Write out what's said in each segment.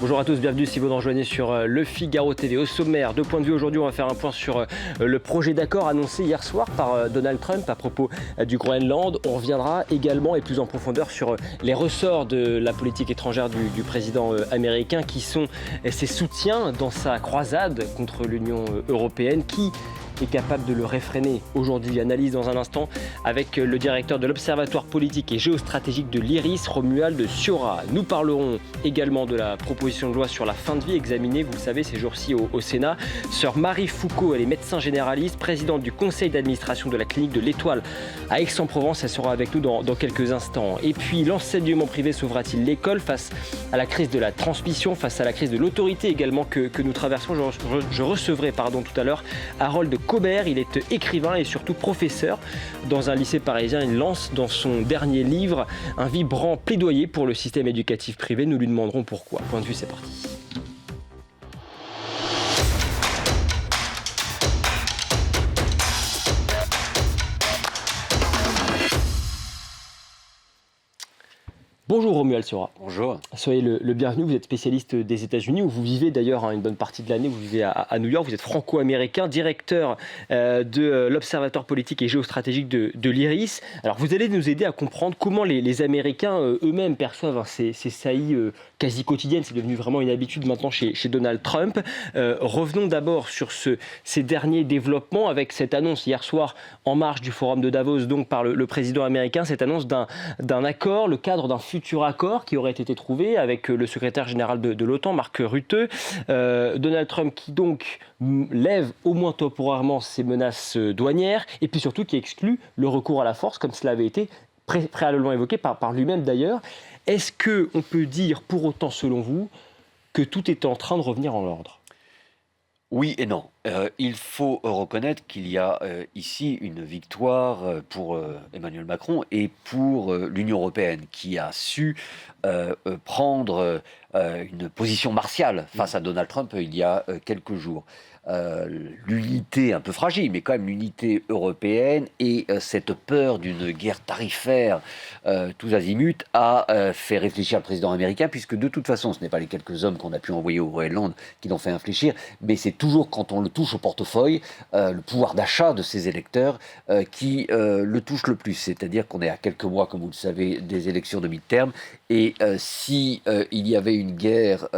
Bonjour à tous, bienvenue si vous nous rejoignez sur Le Figaro TV. Au sommaire, 2 points de vue aujourd'hui, on va faire un point sur le projet d'accord annoncé hier soir par Donald Trump à propos du Groenland. On reviendra également et plus en profondeur sur les ressorts de la politique étrangère du président américain, qui sont ses soutiens dans sa croisade contre l'Union européenne. Qui est capable de le réfréner aujourd'hui? Analyse dans un instant avec le directeur de l'Observatoire politique et géostratégique de l'IRIS, Romuald Siora. Nous parlerons également de la proposition de loi sur la fin de vie examinée, vous le savez, ces jours-ci au Sénat. Sœur Marie Foucault, elle est médecin généraliste, présidente du conseil d'administration de la clinique de l'Étoile à Aix-en-Provence. Elle sera avec nous dans quelques instants. Et puis, l'enseignement privé sauvera-t-il l'école face à la crise de la transmission, face à la crise de l'autorité également que nous traversons? Je recevrai tout à l'heure Harold Cobert. Il est écrivain et surtout professeur dans un lycée parisien. Il lance dans son dernier livre un vibrant plaidoyer pour le système éducatif privé. Nous lui demanderons pourquoi. Point de vue, c'est parti. Bonjour Romuald Siora. Bonjour. Soyez le bienvenu, vous êtes spécialiste des États-Unis, où vous vivez d'ailleurs une bonne partie de l'année, vous vivez à New York, vous êtes franco-américain, directeur de l'Observatoire politique et géostratégique de l'IRIS. Alors vous allez nous aider à comprendre comment les Américains eux-mêmes perçoivent ces saillies quasi quotidiennes. C'est devenu vraiment une habitude maintenant chez Donald Trump. Revenons d'abord sur ces derniers développements avec cette annonce hier soir en marge du forum de Davos, donc par le président américain, cette annonce d'un accord, le cadre d'un futur accord qui aurait été trouvé avec le secrétaire général de l'OTAN, Mark Rutte. Donald Trump qui donc lève au moins temporairement ses menaces douanières et puis surtout qui exclut le recours à la force, comme cela avait été préalablement évoqué par lui-même d'ailleurs. Est-ce qu'on peut dire pour autant, selon vous, que tout est en train de revenir en ordre ? Oui et non. Il faut reconnaître qu'il y a ici une victoire pour Emmanuel Macron et pour l'Union européenne, qui a su prendre une position martiale face à Donald Trump il y a quelques jours. L'unité un peu fragile, mais quand même l'unité européenne et cette peur d'une guerre tarifaire tous azimuts a fait réfléchir le président américain, puisque de toute façon ce n'est pas les quelques hommes qu'on a pu envoyer au Groenland qui l'ont fait réfléchir, mais c'est toujours quand on le touche au portefeuille, le pouvoir d'achat de ses électeurs qui le touche le plus. C'est-à-dire qu'on est à quelques mois, comme vous le savez, des élections de mi-terme, et si il y avait une guerre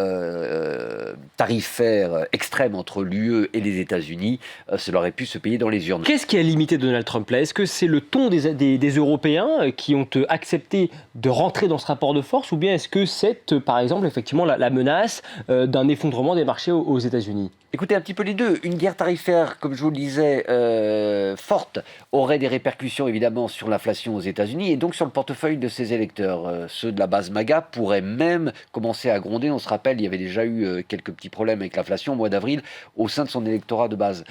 tarifaire extrême entre l'UE et les États-Unis, cela aurait pu se payer dans les urnes. Qu'est-ce qui a limité Donald Trump là ? Est-ce que c'est le ton des Européens qui ont accepté de rentrer dans ce rapport de force, ou bien est-ce que c'est, par exemple, effectivement la menace d'un effondrement des marchés aux États-Unis ? Écoutez, un petit peu les deux. Une guerre tarifaire, comme je vous le disais, forte, aurait des répercussions évidemment sur l'inflation aux États-Unis et donc sur le portefeuille de ses électeurs. Ceux de la base MAGA pourraient même commencer à gronder. On se rappelle, il y avait déjà eu quelques petits problèmes avec l'inflation au mois d'avril au sein de son électorat de base.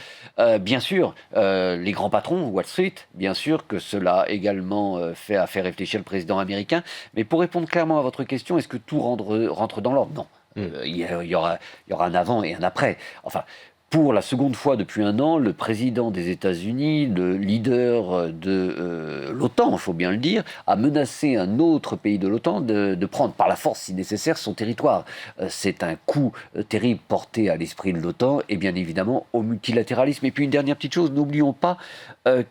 Bien sûr, les grands patrons, Wall Street, bien sûr que cela a également fait réfléchir le président américain. Mais pour répondre clairement à votre question, est-ce que tout rentre dans l'ordre ? Non. Il y aura un avant et un après. Enfin, pour la seconde fois depuis un an, le président des États-Unis, le leader de l'OTAN, il faut bien le dire, a menacé un autre pays de l'OTAN de prendre par la force, si nécessaire, son territoire. C'est un coup terrible porté à l'esprit de l'OTAN et bien évidemment au multilatéralisme. Et puis une dernière petite chose, n'oublions pas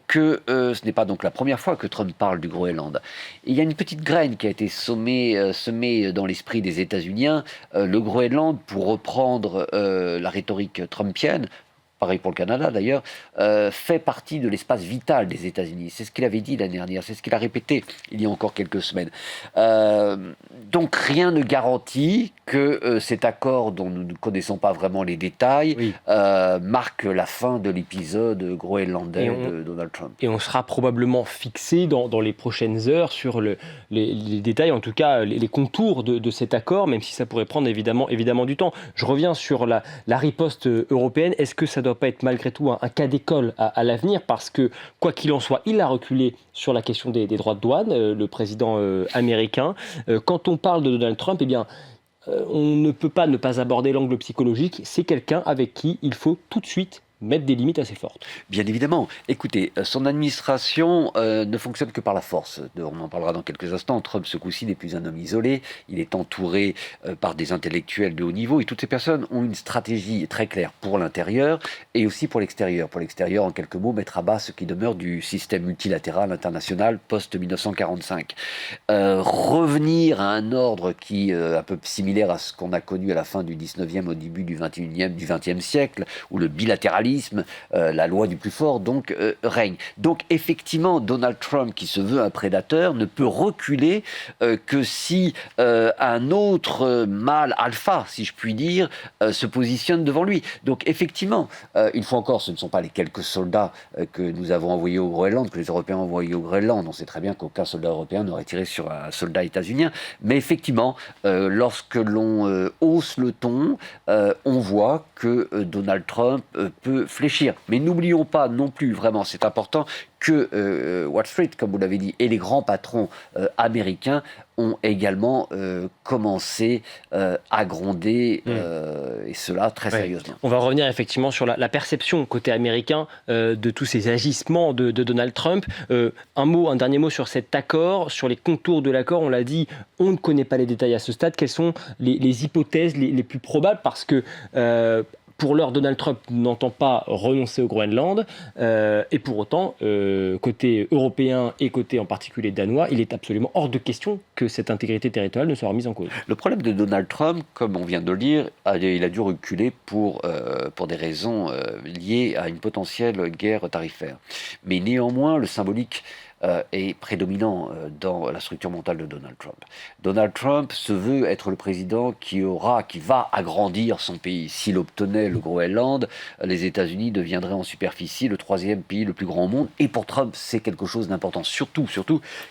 que ce n'est pas donc la première fois que Trump parle du Groenland. Il y a une petite graine qui a été semée dans l'esprit des États-Uniens. Le Groenland, pour reprendre la rhétorique trumpienne, pareil pour le Canada d'ailleurs, fait partie de l'espace vital des États-Unis. C'est ce qu'il avait dit l'année dernière, c'est ce qu'il a répété il y a encore quelques semaines. Donc rien ne garantit que cet accord, dont nous ne connaissons pas vraiment les détails, marque la fin de l'épisode groenlandais de Donald Trump. Et on sera probablement fixé dans les prochaines heures sur les détails, en tout cas les contours de cet accord, même si ça pourrait prendre évidemment du temps. Je reviens sur la riposte européenne. Est-ce que ça ne doit pas être malgré tout un cas d'école à l'avenir ? Parce que, quoi qu'il en soit, il a reculé sur la question des droits de douane, le président américain. Quand on parle de Donald Trump, eh bien, on ne peut pas ne pas aborder l'angle psychologique. C'est quelqu'un avec qui il faut tout de suite mettre des limites assez fortes. Bien évidemment. Écoutez, son administration ne fonctionne que par la force. On en parlera dans quelques instants. Trump, ce coup-ci, n'est plus un homme isolé. Il est entouré par des intellectuels de haut niveau. Et toutes ces personnes ont une stratégie très claire pour l'intérieur et aussi pour l'extérieur. Pour l'extérieur, en quelques mots, mettre à bas ce qui demeure du système multilatéral international post-1945. Revenir à un ordre qui un peu similaire à ce qu'on a connu à la fin du 19e, au début du 20e siècle, où le bilatéralisme, la loi du plus fort, donc, règne. Donc, effectivement, Donald Trump, qui se veut un prédateur, ne peut reculer que si un autre mâle alpha, si je puis dire, se positionne devant lui. Donc, effectivement, une fois encore, ce ne sont pas les quelques soldats que nous avons envoyés au Groenland, que les Européens ont envoyés au Groenland. On sait très bien qu'aucun soldat européen n'aurait tiré sur un soldat états-unien. Mais effectivement, lorsque l'on hausse le ton, on voit que Donald Trump peut fléchir. Mais n'oublions pas non plus, vraiment, c'est important, que Wall Street, comme vous l'avez dit, et les grands patrons américains ont également commencé à gronder, et cela très sérieusement. On va revenir effectivement sur la perception côté américain de tous ces agissements de Donald Trump. Un dernier mot sur cet accord, sur les contours de l'accord. On l'a dit, on ne connaît pas les détails à ce stade. Quelles sont les hypothèses les plus probables? Parce que pour l'heure, Donald Trump n'entend pas renoncer au Groenland, et pour autant, côté européen et côté en particulier danois, il est absolument hors de question que cette intégrité territoriale ne soit remise en cause. Le problème de Donald Trump, comme on vient de le dire, il a dû reculer pour des raisons liées à une potentielle guerre tarifaire. Mais néanmoins, le symbolique est prédominant dans la structure mentale de Donald Trump. Donald Trump se veut être le président qui va agrandir son pays. S'il obtenait le Groenland, les États-Unis deviendraient en superficie le 3e pays le plus grand au monde. Et pour Trump, c'est quelque chose d'important. Surtout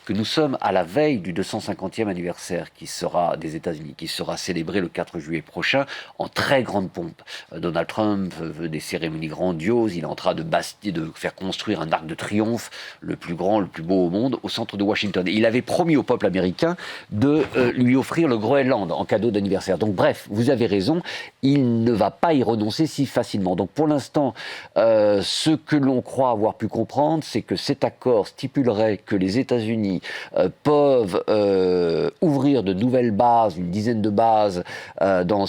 que nous sommes à la veille du 250e anniversaire des États-Unis, qui sera célébré le 4 juillet prochain en très grande pompe. Donald Trump veut des cérémonies grandioses. Il est en train de faire construire un arc de triomphe, le plus grand, le plus beau au monde, au centre de Washington. Et il avait promis au peuple américain de lui offrir le Groenland en cadeau d'anniversaire. Donc bref, vous avez raison, il ne va pas y renoncer si facilement. Donc pour l'instant, ce que l'on croit avoir pu comprendre, c'est que cet accord stipulerait que les États-Unis peuvent ouvrir de nouvelles bases, une dizaine de bases sur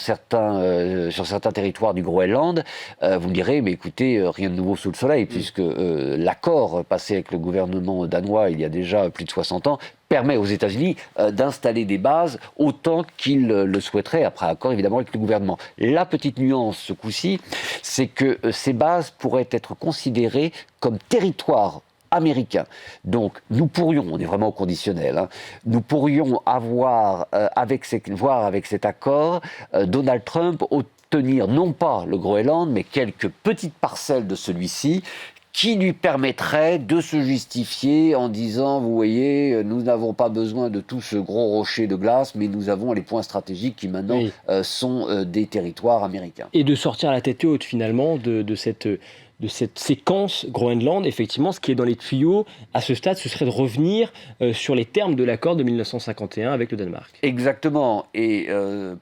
certains territoires du Groenland. Vous me direz, mais écoutez, rien de nouveau sous le soleil, puisque l'accord passé avec le gouvernement danois il y a déjà plus de 60 ans, permet aux États-Unis d'installer des bases autant qu'ils le souhaiteraient, après accord évidemment avec le gouvernement. La petite nuance ce coup-ci, c'est que ces bases pourraient être considérées comme territoire américain. Donc nous pourrions, on est vraiment au conditionnel, nous pourrions voir avec cet accord Donald Trump obtenir non pas le Groenland, mais quelques petites parcelles de celui-ci, qui lui permettrait de se justifier en disant, vous voyez, nous n'avons pas besoin de tout ce gros rocher de glace, mais nous avons les points stratégiques qui maintenant sont des territoires américains. Et de sortir la tête haute finalement de cette séquence Groenland. Effectivement, ce qui est dans les tuyaux à ce stade, ce serait de revenir sur les termes de l'accord de 1951 avec le Danemark. Exactement. Et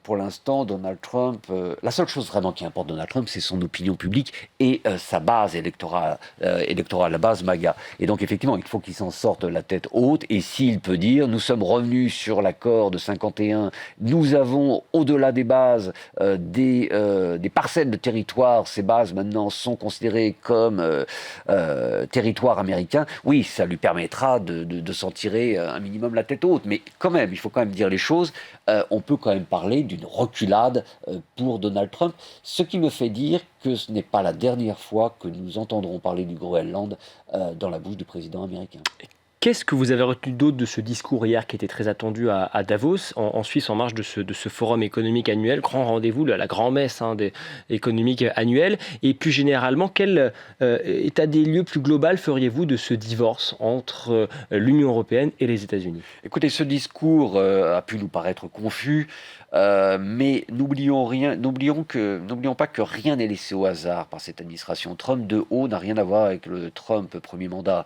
pour l'instant, Donald Trump, la seule chose vraiment qui importe Donald Trump, c'est son opinion publique et sa base électorale, la base MAGA. Et donc effectivement, il faut qu'il s'en sorte la tête haute. Et s'il peut dire, nous sommes revenus sur l'accord de 51, nous avons au-delà des bases des parcelles de territoire. Ces bases maintenant sont considérées comme territoire américain, oui, ça lui permettra de s'en tirer un minimum la tête haute. Mais quand même, il faut quand même dire les choses, on peut quand même parler d'une reculade pour Donald Trump, ce qui me fait dire que ce n'est pas la dernière fois que nous entendrons parler du Groenland dans la bouche du président américain. Qu'est-ce que vous avez retenu d'autre de ce discours hier qui était très attendu à Davos, en Suisse, en marge de ce forum économique annuel, grand rendez-vous, la grand-messe économique annuelle? Et plus généralement, quel état des lieux plus global feriez-vous de ce divorce entre l'Union européenne et les États-Unis? Écoutez, ce discours a pu nous paraître confus, mais n'oublions pas que rien n'est laissé au hasard par cette administration. Trump de haut n'a rien à voir avec le Trump premier mandat.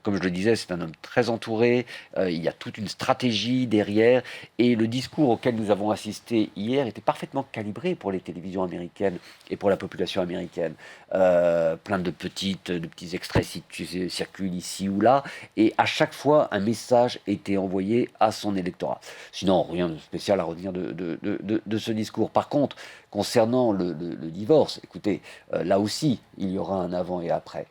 Comme je le disais, c'est un homme très entourés, il y a toute une stratégie derrière, et le discours auquel nous avons assisté hier était parfaitement calibré pour les télévisions américaines et pour la population américaine. Plein de petits extraits circulent ici ou là, et à chaque fois, un message était envoyé à son électorat. Sinon, rien de spécial à retenir de ce discours. Par contre, concernant le divorce, écoutez, là aussi, il y aura un avant et après.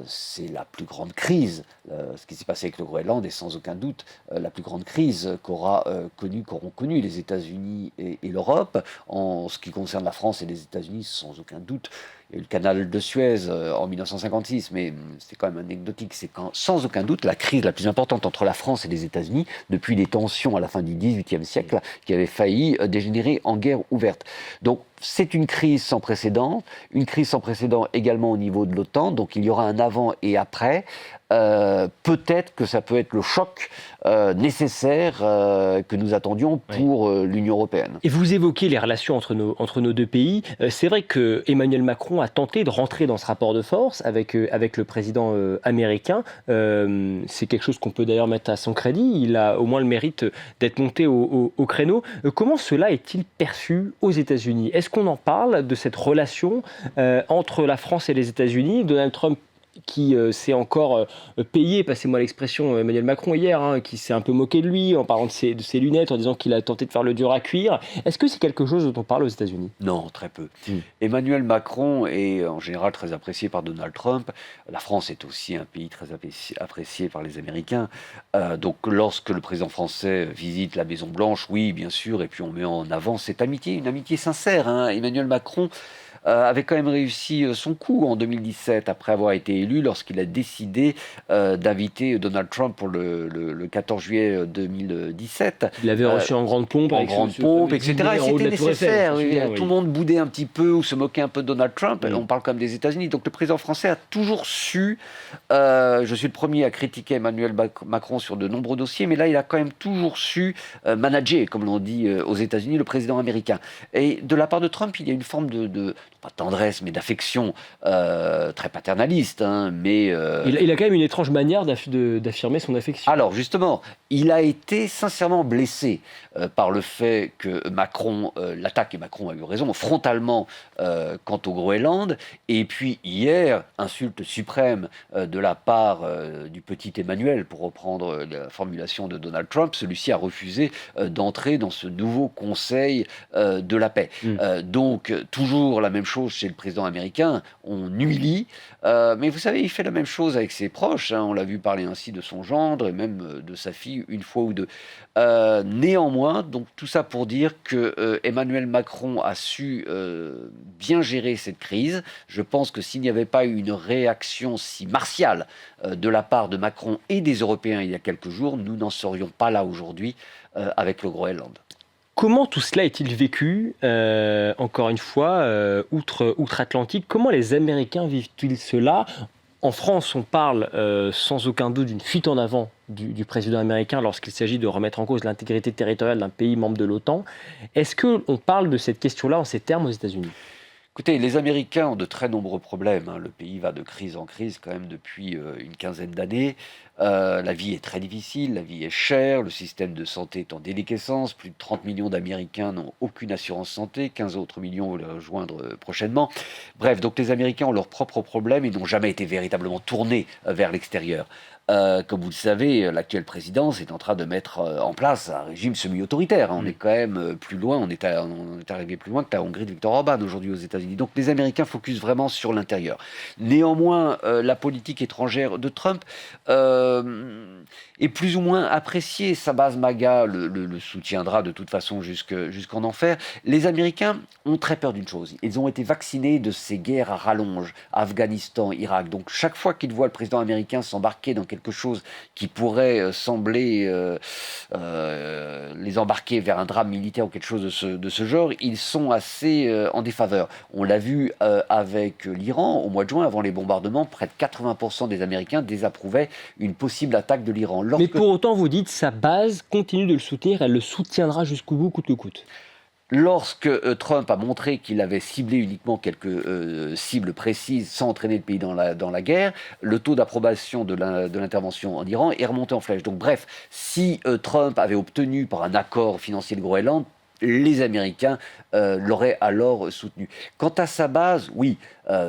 C'est la plus grande crise, ce qui s'est passé avec le Groenland est sans aucun doute la plus grande crise qu'auront connu les États-Unis et l'Europe. En ce qui concerne la France et les États-Unis, sans aucun doute, il y a eu le canal de Suez en 1956, mais c'est quand même anecdotique. C'est sans aucun doute la crise la plus importante entre la France et les États-Unis depuis les tensions à la fin du XVIIIe siècle qui avaient failli dégénérer en guerre ouverte. Donc c'est une crise sans précédent également au niveau de l'OTAN, donc il y aura un avant et après. Peut-être que ça peut être le choc nécessaire que nous attendions pour l'Union européenne. Et vous évoquez les relations entre nos deux pays. C'est vrai que Emmanuel Macron a tenté de rentrer dans ce rapport de force avec le président américain. C'est quelque chose qu'on peut d'ailleurs mettre à son crédit. Il a au moins le mérite d'être monté au créneau. Comment cela est-il perçu aux États-Unis? Est-ce qu'on en parle de cette relation entre la France et les États-Unis? Donald Trump qui s'est encore payé, passez-moi l'expression, Emmanuel Macron hier, qui s'est un peu moqué de lui en parlant de ses lunettes, en disant qu'il a tenté de faire le dur à cuire. Est-ce que c'est quelque chose dont on parle aux États-Unis? Non, très peu. Emmanuel Macron est en général très apprécié par Donald Trump. La France est aussi un pays très apprécié par les Américains. Donc lorsque le président français visite la Maison-Blanche, oui, bien sûr, et puis on met en avant cette amitié, une amitié sincère. Emmanuel Macron avait quand même réussi son coup en 2017, après avoir été élu, lorsqu'il a décidé d'inviter Donald Trump pour le 14 juillet 2017. Il l'avait reçu en grande pompe. Etc. Et c'était nécessaire. Tout le monde boudait un petit peu ou se moquait un peu de Donald Trump. On parle comme des États-Unis. Donc le président français a toujours su, je suis le premier à critiquer Emmanuel Macron sur de nombreux dossiers, mais là il a quand même toujours su manager, comme l'on dit aux États-Unis, le président américain. Et de la part de Trump, il y a une forme de pas de tendresse, mais d'affection très paternaliste. Mais il a quand même une étrange manière d'affirmer son affection. Alors justement, il a été sincèrement blessé par le fait que Macron l'attaque, et Macron a eu raison, frontalement quant au Groenland. Et puis hier, insulte suprême de la part du petit Emmanuel, pour reprendre la formulation de Donald Trump. Celui-ci a refusé d'entrer dans ce nouveau Conseil de la paix. Donc toujours la même chose chez le président américain, on humilie, mais vous savez, il fait la même chose avec ses proches, on l'a vu parler ainsi de son gendre et même de sa fille une fois ou deux. Néanmoins, donc tout ça pour dire que Emmanuel Macron a su bien gérer cette crise. Je pense que s'il n'y avait pas eu une réaction si martiale de la part de Macron et des Européens il y a quelques jours, nous n'en serions pas là aujourd'hui avec le Groenland. Comment tout cela est-il vécu, encore une fois, outre-Atlantique? Comment les Américains vivent-ils cela? En France, on parle sans aucun doute d'une fuite en avant du président américain lorsqu'il s'agit de remettre en cause l'intégrité territoriale d'un pays membre de l'OTAN. Est-ce qu'on parle de cette question-là en ces termes aux États-Unis? Écoutez, les Américains ont de très nombreux problèmes. Le pays va de crise en crise quand même depuis une quinzaine d'années. La vie est très difficile, la vie est chère, le système de santé est en déliquescence. Plus de 30 millions d'Américains n'ont aucune assurance santé, 15 autres millions vont les rejoindre prochainement. Bref, donc les Américains ont leurs propres problèmes et n'ont jamais été véritablement tournés vers l'extérieur. Comme vous le savez, l'actuelle présidence est en train de mettre en place un régime semi-autoritaire. On est quand même plus loin, on est arrivé plus loin que la Hongrie de Viktor Orban aujourd'hui aux États-Unis. Donc les Américains focusent vraiment sur l'intérieur. Néanmoins, la politique étrangère de Trump est plus ou moins appréciée. Sa base MAGA le soutiendra de toute façon jusqu'en enfer. Les Américains ont très peur d'une chose. Ils ont été vaccinés de ces guerres à rallonge, Afghanistan, Irak. Donc chaque fois qu'ils voient le président américain s'embarquer dans quelque chose qui pourrait sembler les embarquer vers un drame militaire ou quelque chose de ce genre, ils sont assez en défaveur. On l'a vu avec l'Iran au mois de juin, avant les bombardements, près de 80% des Américains désapprouvaient une possible attaque de l'Iran. Mais pour autant, vous dites, sa base continue de le soutenir, elle le soutiendra jusqu'au bout, coûte que coûte. Lorsque Trump a montré qu'il avait ciblé uniquement quelques cibles précises sans entraîner le pays dans la guerre, le taux d'approbation de l'intervention en Iran est remonté en flèche. Donc bref, si Trump avait obtenu par un accord financier le Groenland, les Américains l'auraient alors soutenu. Quant à sa base, oui,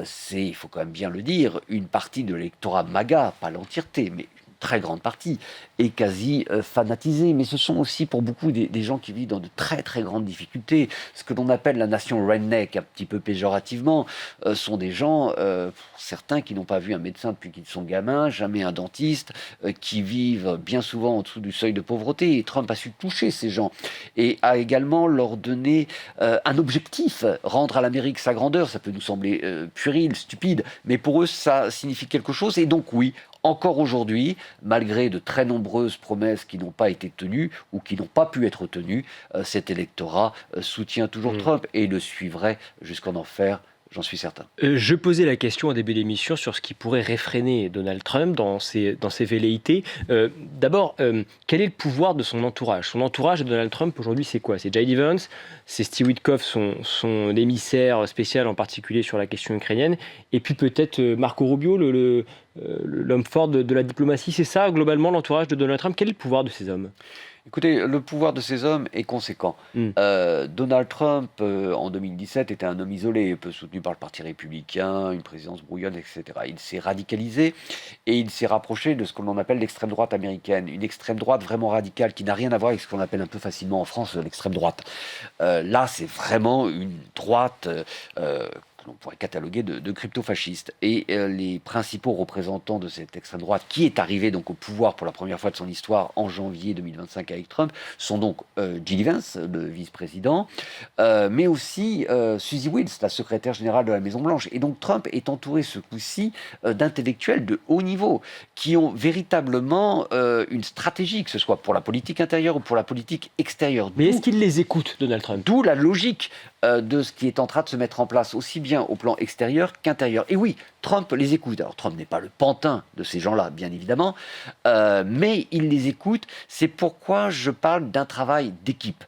c'est, il faut quand même bien le dire, une partie de l'électorat MAGA, pas l'entièreté, mais très grande partie, est quasi fanatisée. Mais ce sont aussi pour beaucoup des gens qui vivent dans de très très grandes difficultés. Ce que l'on appelle la nation redneck, un petit peu péjorativement, sont des gens, certains qui n'ont pas vu un médecin depuis qu'ils sont gamins, jamais un dentiste, qui vivent bien souvent en dessous du seuil de pauvreté. Et Trump a su toucher ces gens et a également leur donné un objectif, rendre à l'Amérique sa grandeur. Ça peut nous sembler puéril, stupide, mais pour eux ça signifie quelque chose. Et donc oui, encore aujourd'hui, malgré de très nombreuses promesses qui n'ont pas été tenues ou qui n'ont pas pu être tenues, cet électorat soutient toujours Trump et le suivrait jusqu'en enfer, j'en suis certain. Je posais la question au début de l'émission sur ce qui pourrait réfréner Donald Trump dans ses velléités. D'abord, quel est le pouvoir de son entourage? Son entourage de Donald Trump aujourd'hui, c'est quoi? C'est J.D. Vance, c'est Steve Witkoff, son émissaire spécial en particulier sur la question ukrainienne, et puis peut-être Marco Rubio, l'homme fort de la diplomatie. C'est ça, globalement, l'entourage de Donald Trump. Quel est le pouvoir de ces hommes? Écoutez, le pouvoir de ces hommes est conséquent. Donald Trump, en 2017, était un homme isolé, peu soutenu par le Parti républicain, une présidence brouillonne, etc. Il s'est radicalisé et il s'est rapproché de ce que l'on appelle l'extrême droite américaine, une extrême droite vraiment radicale qui n'a rien à voir avec ce qu'on appelle un peu facilement en France l'extrême droite. Là, c'est vraiment une droite on pourrait cataloguer de crypto-fascistes. Et les principaux représentants de cette extrême droite, qui est arrivée donc au pouvoir pour la première fois de son histoire en janvier 2025 avec Trump, sont donc J.D. Vance, le vice-président, mais aussi Susie Wiles, la secrétaire générale de la Maison-Blanche. Et donc Trump est entouré ce coup-ci d'intellectuels de haut niveau, qui ont véritablement une stratégie, que ce soit pour la politique intérieure ou pour la politique extérieure. Mais est-ce qu'il les écoute, Donald Trump? D'où la logique de ce qui est en train de se mettre en place, aussi bien au plan extérieur qu'intérieur. Et oui, Trump les écoute. Alors Trump n'est pas le pantin de ces gens-là, bien évidemment, mais il les écoute. C'est pourquoi je parle d'un travail d'équipe.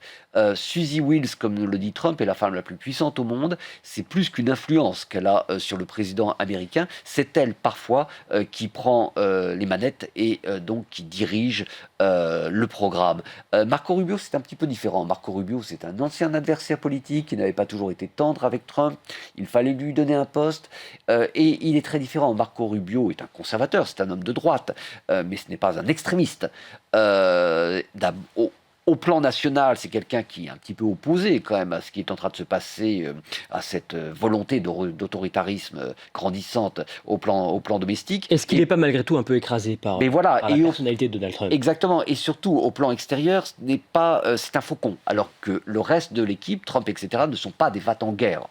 Susie Wiles, comme le dit Trump, est la femme la plus puissante au monde. C'est plus qu'une influence qu'elle a sur le président américain. C'est elle, parfois, qui prend les manettes et donc qui dirige le programme. Marco Rubio, c'est un petit peu différent. Marco Rubio, c'est un ancien adversaire politique qui n'avait pas toujours été tendre avec Trump. Il fallait lui donner un poste et il est très différent. Marco Rubio est un conservateur, c'est un homme de droite, mais ce n'est pas un extrémiste. Au plan national, c'est quelqu'un qui est un petit peu opposé quand même à ce qui est en train de se passer, à cette volonté d'autoritarisme grandissante au plan domestique. Est-ce qu'il n'est pas malgré tout un peu écrasé par la personnalité de Donald Trump? Exactement, et surtout au plan extérieur, c'est un faucon, alors que le reste de l'équipe, Trump, etc., ne sont pas des va-t-en-guerre.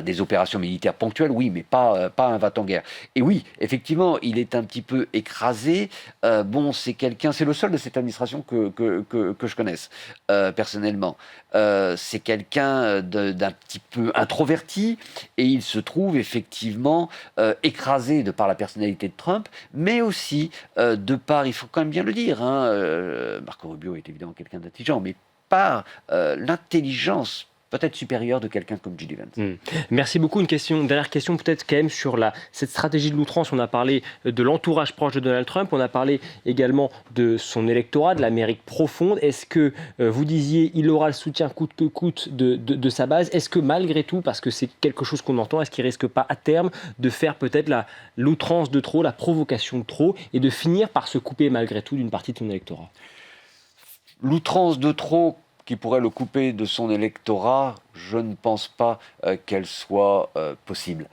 Des opérations militaires ponctuelles, oui, mais pas un va-t-en-guerre. Et oui, effectivement, il est un petit peu écrasé. C'est le seul de cette administration que je connaisse, personnellement. C'est quelqu'un d'un petit peu introverti, et il se trouve effectivement écrasé de par la personnalité de Trump, mais aussi de par, il faut quand même bien le dire, Marco Rubio est évidemment quelqu'un d'intelligent, mais par l'intelligence peut-être supérieure de quelqu'un comme J.D. Vance. Merci beaucoup. Une dernière question peut-être quand même sur cette stratégie de l'outrance. On a parlé de l'entourage proche de Donald Trump, on a parlé également de son électorat, de l'Amérique profonde. Est-ce que vous disiez il aura le soutien coûte que coûte de sa base? Est-ce que malgré tout, parce que c'est quelque chose qu'on entend, est-ce qu'il risque pas à terme de faire peut-être l'outrance de trop, la provocation de trop, et de finir par se couper malgré tout d'une partie de son électorat? L'outrance de trop qui pourrait le couper de son électorat, je ne pense pas qu'elle soit possible.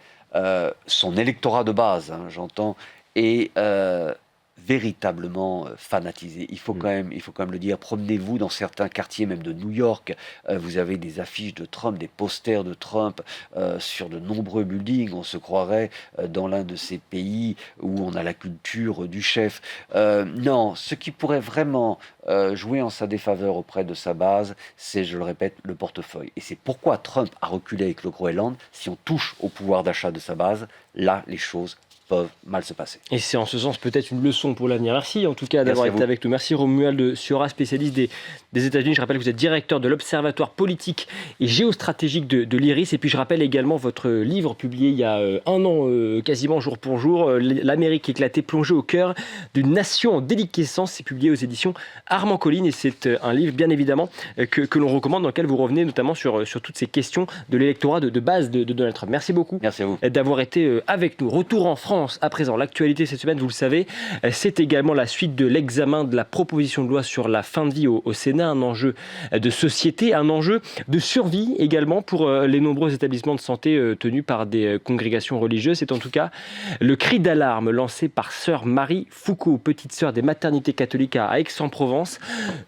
Son électorat de base, j'entends, est véritablement fanatisé. Il faut quand même le dire. Promenez-vous dans certains quartiers, même de New York, vous avez des affiches de Trump, des posters de Trump sur de nombreux buildings. On se croirait dans l'un de ces pays où on a la culture du chef. Non, ce qui pourrait vraiment jouer en sa défaveur auprès de sa base, c'est, je le répète, le portefeuille. Et c'est pourquoi Trump a reculé avec le Groenland. Si on touche au pouvoir d'achat de sa base, là, les choses peuvent mal se passer. Et c'est en ce sens peut-être une leçon pour l'avenir. Merci en tout cas d'avoir été avec nous. Merci Romuald Siora, spécialiste des États-Unis. Je rappelle que vous êtes directeur de l'Observatoire politique et géostratégique de l'IRIS. Et puis je rappelle également votre livre publié il y a un an, quasiment jour pour jour, L'Amérique éclatée, plongée au cœur d'une nation en déliquescence. C'est publié aux éditions Armand Colline et c'est un livre bien évidemment que l'on recommande, dans lequel vous revenez notamment sur toutes ces questions de l'électorat de base de Donald Trump. Merci beaucoup. Merci à vous d'avoir été avec nous. Retour en France à présent. L'actualité cette semaine, vous le savez, c'est également la suite de l'examen de la proposition de loi sur la fin de vie au Sénat. Un enjeu de société, un enjeu de survie également pour les nombreux établissements de santé tenus par des congrégations religieuses. C'est en tout cas le cri d'alarme lancé par sœur Marie Foucault, petite sœur des maternités catholiques à Aix-en-Provence.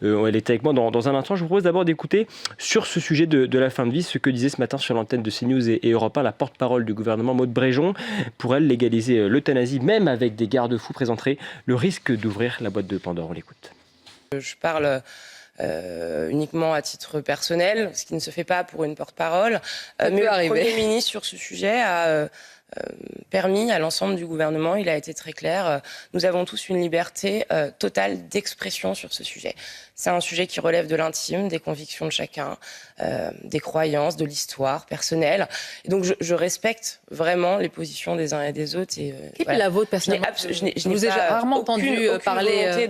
Elle est avec moi dans un instant. Je vous propose d'abord d'écouter sur ce sujet de la fin de vie ce que disait ce matin sur l'antenne de CNews et Europe 1 la porte-parole du gouvernement, Maud Bréjon. Pour elle, légaliser l'euthanasie, même avec des garde-fous, présenterait le risque d'ouvrir la boîte de Pandore. On l'écoute. Je parle uniquement à titre personnel, ce qui ne se fait pas pour une porte-parole. Mais le Premier ministre, sur ce sujet, a permis à l'ensemble du gouvernement, il a été très clair, nous avons tous une liberté totale d'expression sur ce sujet. C'est un sujet qui relève de l'intime, des convictions de chacun, des croyances, de l'histoire personnelle. Et donc je respecte vraiment les positions des uns et des autres. Quelle est la vôtre personnellement? Je n'ai rarement entendu parler volonté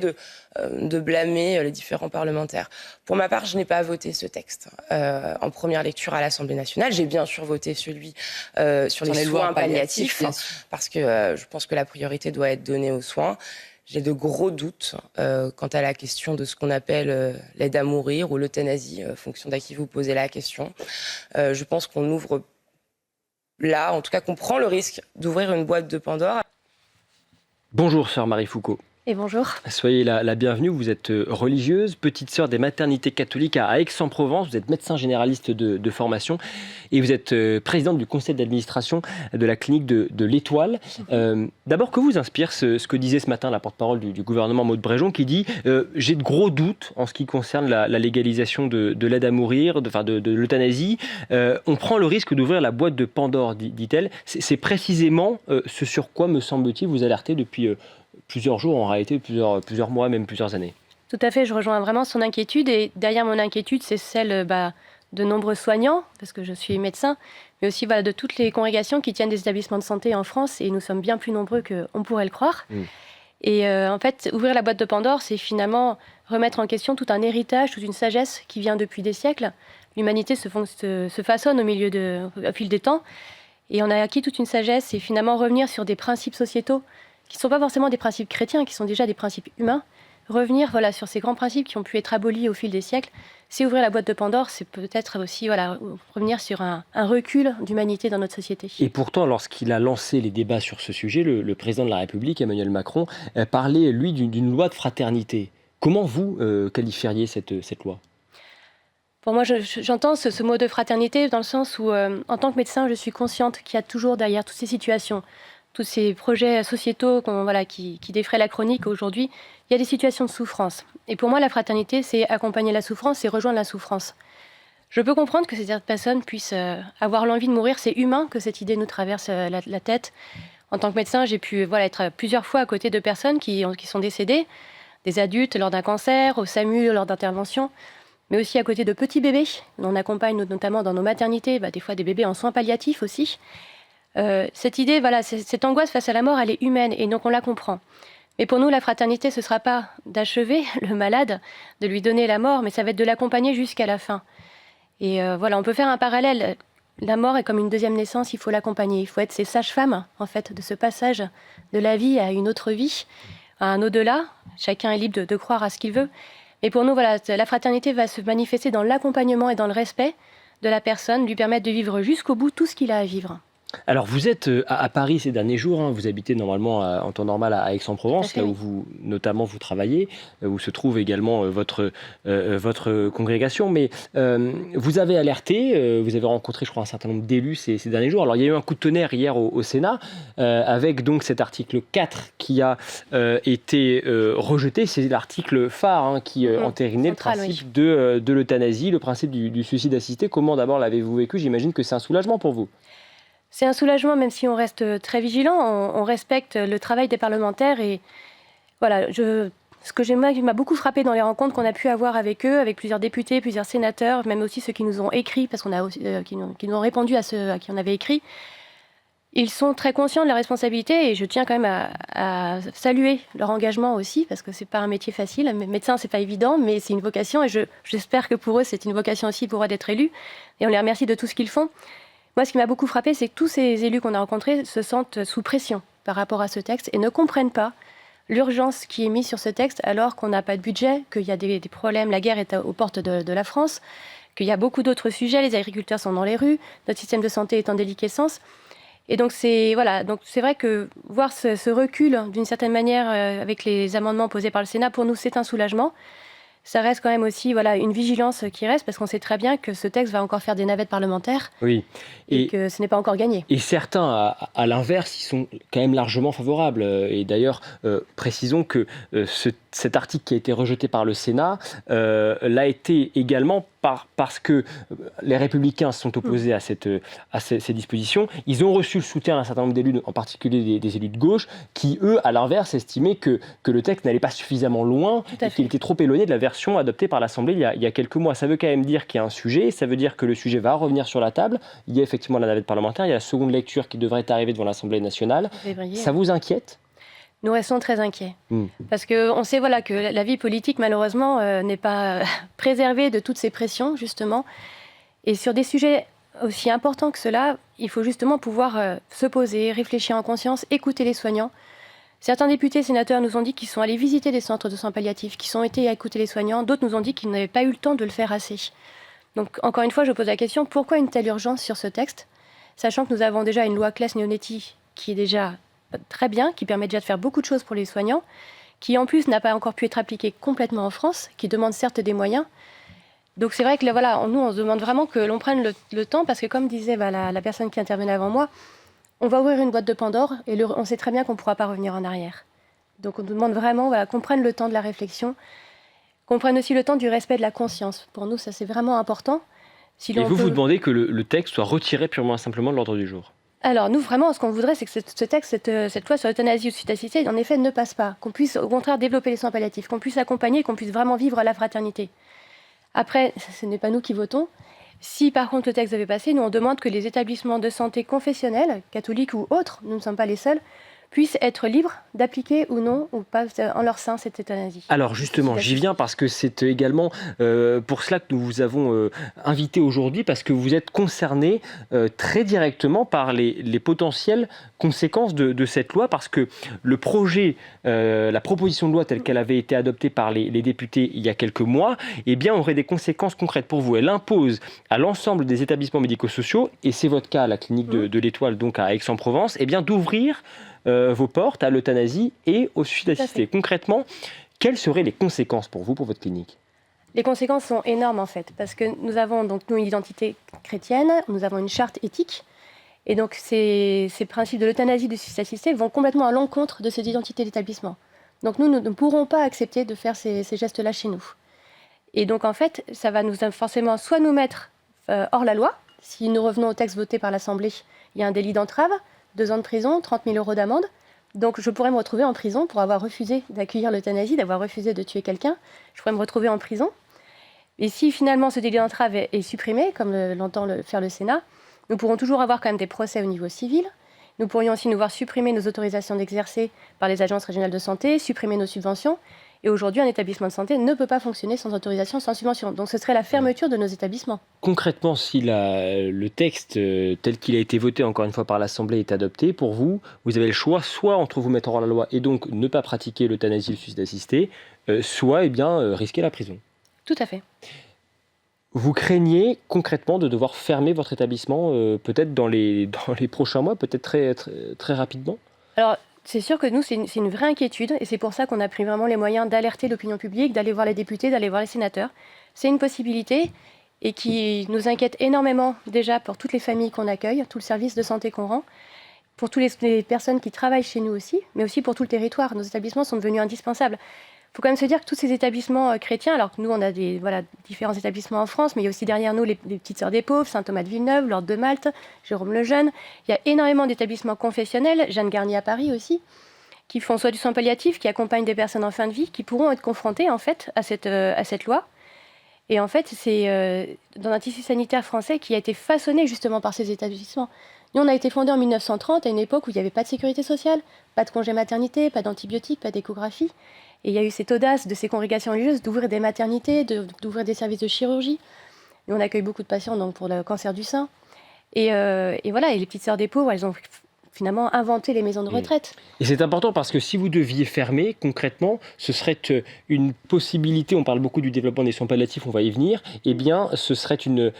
de blâmer les différents parlementaires. Pour ma part, je n'ai pas voté ce texte en première lecture à l'Assemblée nationale. J'ai bien sûr voté celui sur les soins palliatifs, parce que je pense que la priorité doit être donnée aux soins. J'ai de gros doutes quant à la question de ce qu'on appelle l'aide à mourir ou l'euthanasie, en fonction d'à qui vous posez la question. Je pense qu'on ouvre là, en tout cas qu'on prend le risque d'ouvrir une boîte de Pandore. Bonjour sœur Marie Foucault. Et bonjour. Soyez la bienvenue, vous êtes religieuse, petite sœur des maternités catholiques à Aix-en-Provence, vous êtes médecin généraliste de formation et vous êtes présidente du conseil d'administration de la clinique de l'Étoile. D'abord, que vous inspire ce que disait ce matin la porte-parole du gouvernement, Maud Bréjon, qui dit « J'ai de gros doutes en ce qui concerne la légalisation de l'aide à mourir, de l'euthanasie. On prend le risque d'ouvrir la boîte de Pandore, dit-elle. » C'est précisément ce sur quoi, me semble-t-il, vous alertez depuis plusieurs jours, en réalité plusieurs mois, même plusieurs années. Tout à fait, je rejoins vraiment son inquiétude. Et derrière mon inquiétude, c'est celle de nombreux soignants, parce que je suis médecin, mais aussi de toutes les congrégations qui tiennent des établissements de santé en France. Et nous sommes bien plus nombreux qu'on pourrait le croire. Et en fait, ouvrir la boîte de Pandore, c'est finalement remettre en question tout un héritage, toute une sagesse qui vient depuis des siècles. L'humanité se façonne au fil des temps. Et on a acquis toute une sagesse et finalement revenir sur des principes sociétaux qui ne sont pas forcément des principes chrétiens, qui sont déjà des principes humains. Revenir sur ces grands principes qui ont pu être abolis au fil des siècles, c'est ouvrir la boîte de Pandore, c'est peut-être aussi revenir sur un recul d'humanité dans notre société. Et pourtant, lorsqu'il a lancé les débats sur ce sujet, le président de la République, Emmanuel Macron, parlait, lui, d'une loi de fraternité. Comment vous qualifieriez cette loi ? Pour moi, j'entends ce mot de fraternité dans le sens où, en tant que médecin, je suis consciente qu'il y a toujours derrière toutes ces situations, tous ces projets sociétaux qui défraient la chronique aujourd'hui, il y a des situations de souffrance. Et pour moi, la fraternité, c'est accompagner la souffrance et rejoindre la souffrance. Je peux comprendre que certaines personnes puissent avoir l'envie de mourir. C'est humain que cette idée nous traverse la tête. En tant que médecin, j'ai pu être plusieurs fois à côté de personnes qui sont décédées, des adultes lors d'un cancer, au SAMU lors d'interventions, mais aussi à côté de petits bébés. On accompagne notamment dans nos maternités, des fois des bébés en soins palliatifs aussi. Cette idée, cette angoisse face à la mort, elle est humaine et donc on la comprend. Mais pour nous, la fraternité, ce ne sera pas d'achever le malade, de lui donner la mort, mais ça va être de l'accompagner jusqu'à la fin. Et on peut faire un parallèle. La mort est comme une deuxième naissance, il faut l'accompagner. Il faut être ces sages-femmes, en fait, de ce passage de la vie à une autre vie, à un au-delà. Chacun est libre de croire à ce qu'il veut. Mais pour nous, la fraternité va se manifester dans l'accompagnement et dans le respect de la personne, lui permettre de vivre jusqu'au bout tout ce qu'il a à vivre. Alors vous êtes à Paris ces derniers jours, vous habitez normalement en temps normal à Aix-en-Provence, là où vous travaillez, où se trouve également votre congrégation, mais vous avez alerté, vous avez rencontré je crois un certain nombre d'élus ces derniers jours. Alors il y a eu un coup de tonnerre hier au Sénat, avec donc cet article 4 qui a été rejeté, c'est l'article phare qui entérinait le principe de l'euthanasie, le principe du suicide assisté. Comment d'abord l'avez-vous vécu ? J'imagine que c'est un soulagement pour vous. C'est un soulagement, même si on reste très vigilant, on respecte le travail des parlementaires. Et voilà, ce que qui m'a beaucoup frappé dans les rencontres qu'on a pu avoir avec eux, avec plusieurs députés, plusieurs sénateurs, même aussi ceux qui nous ont écrit, parce qu'on a aussi, qui nous ont répondu à ceux à qui on avait écrit. Ils sont très conscients de leurs responsabilités et je tiens quand même à saluer leur engagement aussi, parce que c'est pas un métier facile. Médecin, c'est pas évident, mais c'est une vocation et j'espère que pour eux, c'est une vocation aussi pour eux d'être élus. Et on les remercie de tout ce qu'ils font. Moi, ce qui m'a beaucoup frappé, c'est que tous ces élus qu'on a rencontrés se sentent sous pression par rapport à ce texte et ne comprennent pas l'urgence qui est mise sur ce texte alors qu'on n'a pas de budget, qu'il y a des problèmes, la guerre est aux portes de la France, qu'il y a beaucoup d'autres sujets, les agriculteurs sont dans les rues, notre système de santé est en déliquescence. Et donc c'est vrai que voir ce recul d'une certaine manière avec les amendements posés par le Sénat, pour nous c'est un soulagement. Ça reste quand même aussi une vigilance qui reste, parce qu'on sait très bien que ce texte va encore faire des navettes parlementaires, oui. Et que ce n'est pas encore gagné. Et certains, à l'inverse, ils sont quand même largement favorables. Et d'ailleurs, précisons que cet article qui a été rejeté par le Sénat l'a été également parce que les Républicains sont opposés à ces dispositions. Ils ont reçu le soutien d'un certain nombre d'élus, en particulier des élus de gauche, qui, eux, à l'inverse, estimaient que le texte n'allait pas suffisamment loin et qu'il était trop éloigné de la version adoptée par l'Assemblée il y a quelques mois. Ça veut quand même dire qu'il y a un sujet, ça veut dire que le sujet va revenir sur la table. Il y a effectivement la navette parlementaire, il y a la seconde lecture qui devrait arriver devant l'Assemblée nationale. Ça vous inquiète ? Nous restons très inquiets. Parce qu'on sait que la vie politique, malheureusement, n'est pas préservée de toutes ces pressions, justement. Et sur des sujets aussi importants que cela, il faut justement pouvoir se poser, réfléchir en conscience, écouter les soignants. Certains députés, sénateurs nous ont dit qu'ils sont allés visiter des centres de soins palliatifs, qu'ils sont été à écouter les soignants. D'autres nous ont dit qu'ils n'avaient pas eu le temps de le faire assez. Donc, encore une fois, je pose la question, pourquoi une telle urgence sur ce texte ? Sachant que nous avons déjà une loi Claes-Leonetti qui est déjà très bien, qui permet déjà de faire beaucoup de choses pour les soignants, qui en plus n'a pas encore pu être appliquée complètement en France, qui demande certes des moyens. Donc c'est vrai que nous on se demande vraiment que l'on prenne le temps, parce que comme disait la personne qui intervenait avant moi, on va ouvrir une boîte de Pandore et on sait très bien qu'on ne pourra pas revenir en arrière. Donc on nous demande vraiment qu'on prenne le temps de la réflexion, qu'on prenne aussi le temps du respect de la conscience. Pour nous, ça c'est vraiment important. Et vous demandez que le texte soit retiré purement et simplement de l'ordre du jour ? Alors nous, vraiment, ce qu'on voudrait, c'est que ce texte, cette loi sur l'euthanasie ou le suicide assisté, en effet, ne passe pas. Qu'on puisse au contraire développer les soins palliatifs, qu'on puisse accompagner, qu'on puisse vraiment vivre la fraternité. Après, ce n'est pas nous qui votons. Si par contre le texte devait passer, nous on demande que les établissements de santé confessionnels, catholiques ou autres, nous ne sommes pas les seuls, puissent être libres d'appliquer ou non, ou pas, en leur sein cette euthanasie. Alors justement, j'y viens parce que c'est également pour cela que nous vous avons invité aujourd'hui, parce que vous êtes concerné très directement par les potentielles conséquences de cette loi, parce que le projet, la proposition de loi telle qu'elle avait été adoptée par les députés il y a quelques mois, aurait des conséquences concrètes pour vous. Elle impose à l'ensemble des établissements médico-sociaux, et c'est votre cas à la clinique de l'Étoile, donc à Aix-en-Provence, d'ouvrir vos portes à l'euthanasie et au suicide assisté. Concrètement, quelles seraient les conséquences pour vous, pour votre clinique ? Les conséquences sont énormes en fait, parce que nous avons nous une identité chrétienne, nous avons une charte éthique, et donc ces principes de l'euthanasie et du suicide assisté vont complètement à l'encontre de cette identité d'établissement. Donc nous ne pourrons pas accepter de faire ces gestes-là chez nous. Et donc en fait, ça va nous forcément soit nous mettre hors la loi, si nous revenons au texte voté par l'Assemblée, il y a un délit d'entrave, 2 ans de prison, 30 000 € d'amende. Donc je pourrais me retrouver en prison pour avoir refusé d'accueillir l'euthanasie, d'avoir refusé de tuer quelqu'un. Je pourrais me retrouver en prison. Et si finalement ce délit d'entrave est supprimé, comme l'entend faire le Sénat, nous pourrons toujours avoir quand même des procès au niveau civil. Nous pourrions aussi nous voir supprimer nos autorisations d'exercer par les agences régionales de santé, supprimer nos subventions. Et aujourd'hui, un établissement de santé ne peut pas fonctionner sans autorisation, sans subvention. Donc ce serait la fermeture de nos établissements. Concrètement, si le texte tel qu'il a été voté encore une fois par l'Assemblée est adopté, pour vous, vous avez le choix soit entre vous mettre hors la loi et donc ne pas pratiquer l'euthanasie et le suicide assisté, soit risquer la prison. Tout à fait. Vous craignez concrètement de devoir fermer votre établissement peut-être dans les prochains mois, peut-être très, très, très rapidement ? Alors, c'est sûr que nous, c'est une vraie inquiétude, et c'est pour ça qu'on a pris vraiment les moyens d'alerter l'opinion publique, d'aller voir les députés, d'aller voir les sénateurs. C'est une possibilité, et qui nous inquiète énormément déjà pour toutes les familles qu'on accueille, tout le service de santé qu'on rend, pour toutes les personnes qui travaillent chez nous aussi, mais aussi pour tout le territoire. Nos établissements sont devenus indispensables. faut quand même se dire que tous ces établissements chrétiens, alors que nous, on a différents établissements en France, mais il y a aussi derrière nous les Petites Sœurs des Pauvres, Saint-Thomas-de-Villeneuve, l'Ordre de Malte, Jérôme Lejeune. Il y a énormément d'établissements confessionnels, Jeanne Garnier à Paris aussi, qui font soit du soin palliatif, qui accompagnent des personnes en fin de vie, qui pourront être confrontées en fait à cette loi. Et en fait, c'est dans un tissu sanitaire français qui a été façonné justement par ces établissements. Nous, on a été fondé en 1930, à une époque où il n'y avait pas de sécurité sociale, pas de congé maternité, pas d'antibiotiques, pas d'échographie. Et il y a eu cette audace de ces congrégations religieuses d'ouvrir des maternités, d'ouvrir des services de chirurgie. Et on accueille beaucoup de patients donc, pour le cancer du sein. Et voilà, et les Petites Sœurs des Pauvres, elles ont finalement inventé les maisons de retraite. Et c'est important parce que si vous deviez fermer, concrètement, ce serait une possibilité, on parle beaucoup du développement des soins palliatifs, on va y venir, eh bien, ce serait une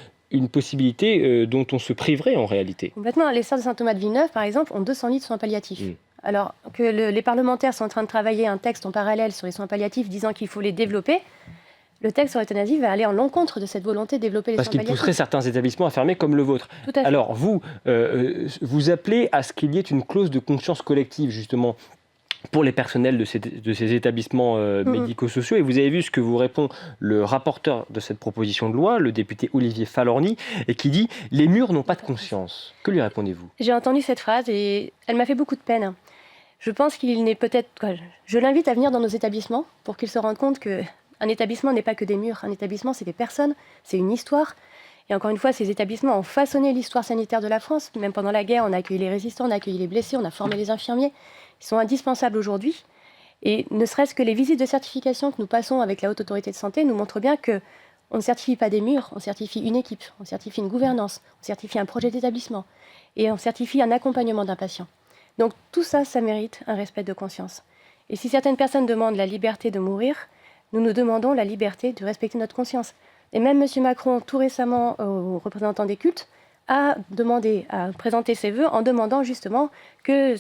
possibilité dont on se priverait en réalité. Complètement. Les Sœurs de Saint-Thomas-de-Villeneuve, par exemple, ont 200 lits de soins palliatifs. Alors que les parlementaires sont en train de travailler un texte en parallèle sur les soins palliatifs disant qu'il faut les développer, le texte sur l'euthanasie va aller en l'encontre de cette volonté de développer les soins palliatifs. Parce qu'il pousserait certains établissements à fermer comme le vôtre. Tout à fait. Alors vous, vous appelez à ce qu'il y ait une clause de conscience collective justement pour les personnels de ces établissements médico-sociaux. Et vous avez vu ce que vous répond le rapporteur de cette proposition de loi, le député Olivier Falorni, et qui dit « Les murs n'ont pas de conscience ». Que lui répondez-vous ? J'ai entendu cette phrase et elle m'a fait beaucoup de peine. Je pense qu'il n'est peut-être... Je l'invite à venir dans nos établissements pour qu'il se rende compte qu'un établissement n'est pas que des murs. Un établissement, c'est des personnes, c'est une histoire. Et encore une fois, ces établissements ont façonné l'histoire sanitaire de la France. Même pendant la guerre, on a accueilli les résistants, on a accueilli les blessés, on a formé les infirmiers. Ils sont indispensables aujourd'hui. Et ne serait-ce que les visites de certification que nous passons avec la Haute Autorité de Santé nous montrent bien qu'on ne certifie pas des murs, on certifie une équipe, on certifie une gouvernance, on certifie un projet d'établissement et on certifie un accompagnement d'un patient. Donc tout ça, ça mérite un respect de conscience. Et si certaines personnes demandent la liberté de mourir, nous nous demandons la liberté de respecter notre conscience. Et même M. Macron, tout récemment, aux représentants des cultes, a demandé à présenter ses vœux en demandant justement que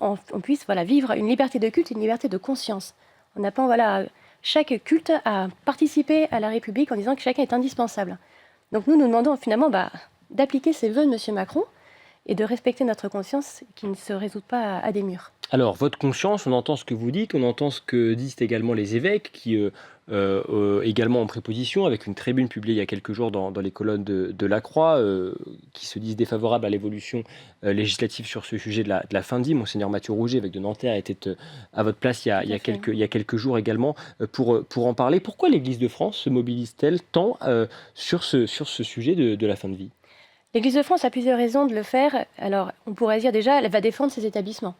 on puisse vivre une liberté de culte et une liberté de conscience. On apprend chaque culte à participer à la République en disant que chacun est indispensable. Donc nous demandons finalement d'appliquer ces vœux de M. Macron et de respecter notre conscience qui ne se résout pas à des murs. Alors, votre conscience, on entend ce que vous dites, on entend ce que disent également les évêques qui également en préposition, avec une tribune publiée il y a quelques jours dans les colonnes de La Croix, qui se disent défavorables à l'évolution législative sur ce sujet de la fin de vie. Monseigneur Mathieu Rouget, évêque de Nanterre, était à votre place il y a quelques jours également pour en parler. Pourquoi l'Église de France se mobilise-t-elle tant sur ce sujet de la fin de vie ? L'Église de France a plusieurs raisons de le faire. Alors, on pourrait dire déjà, elle va défendre ses établissements.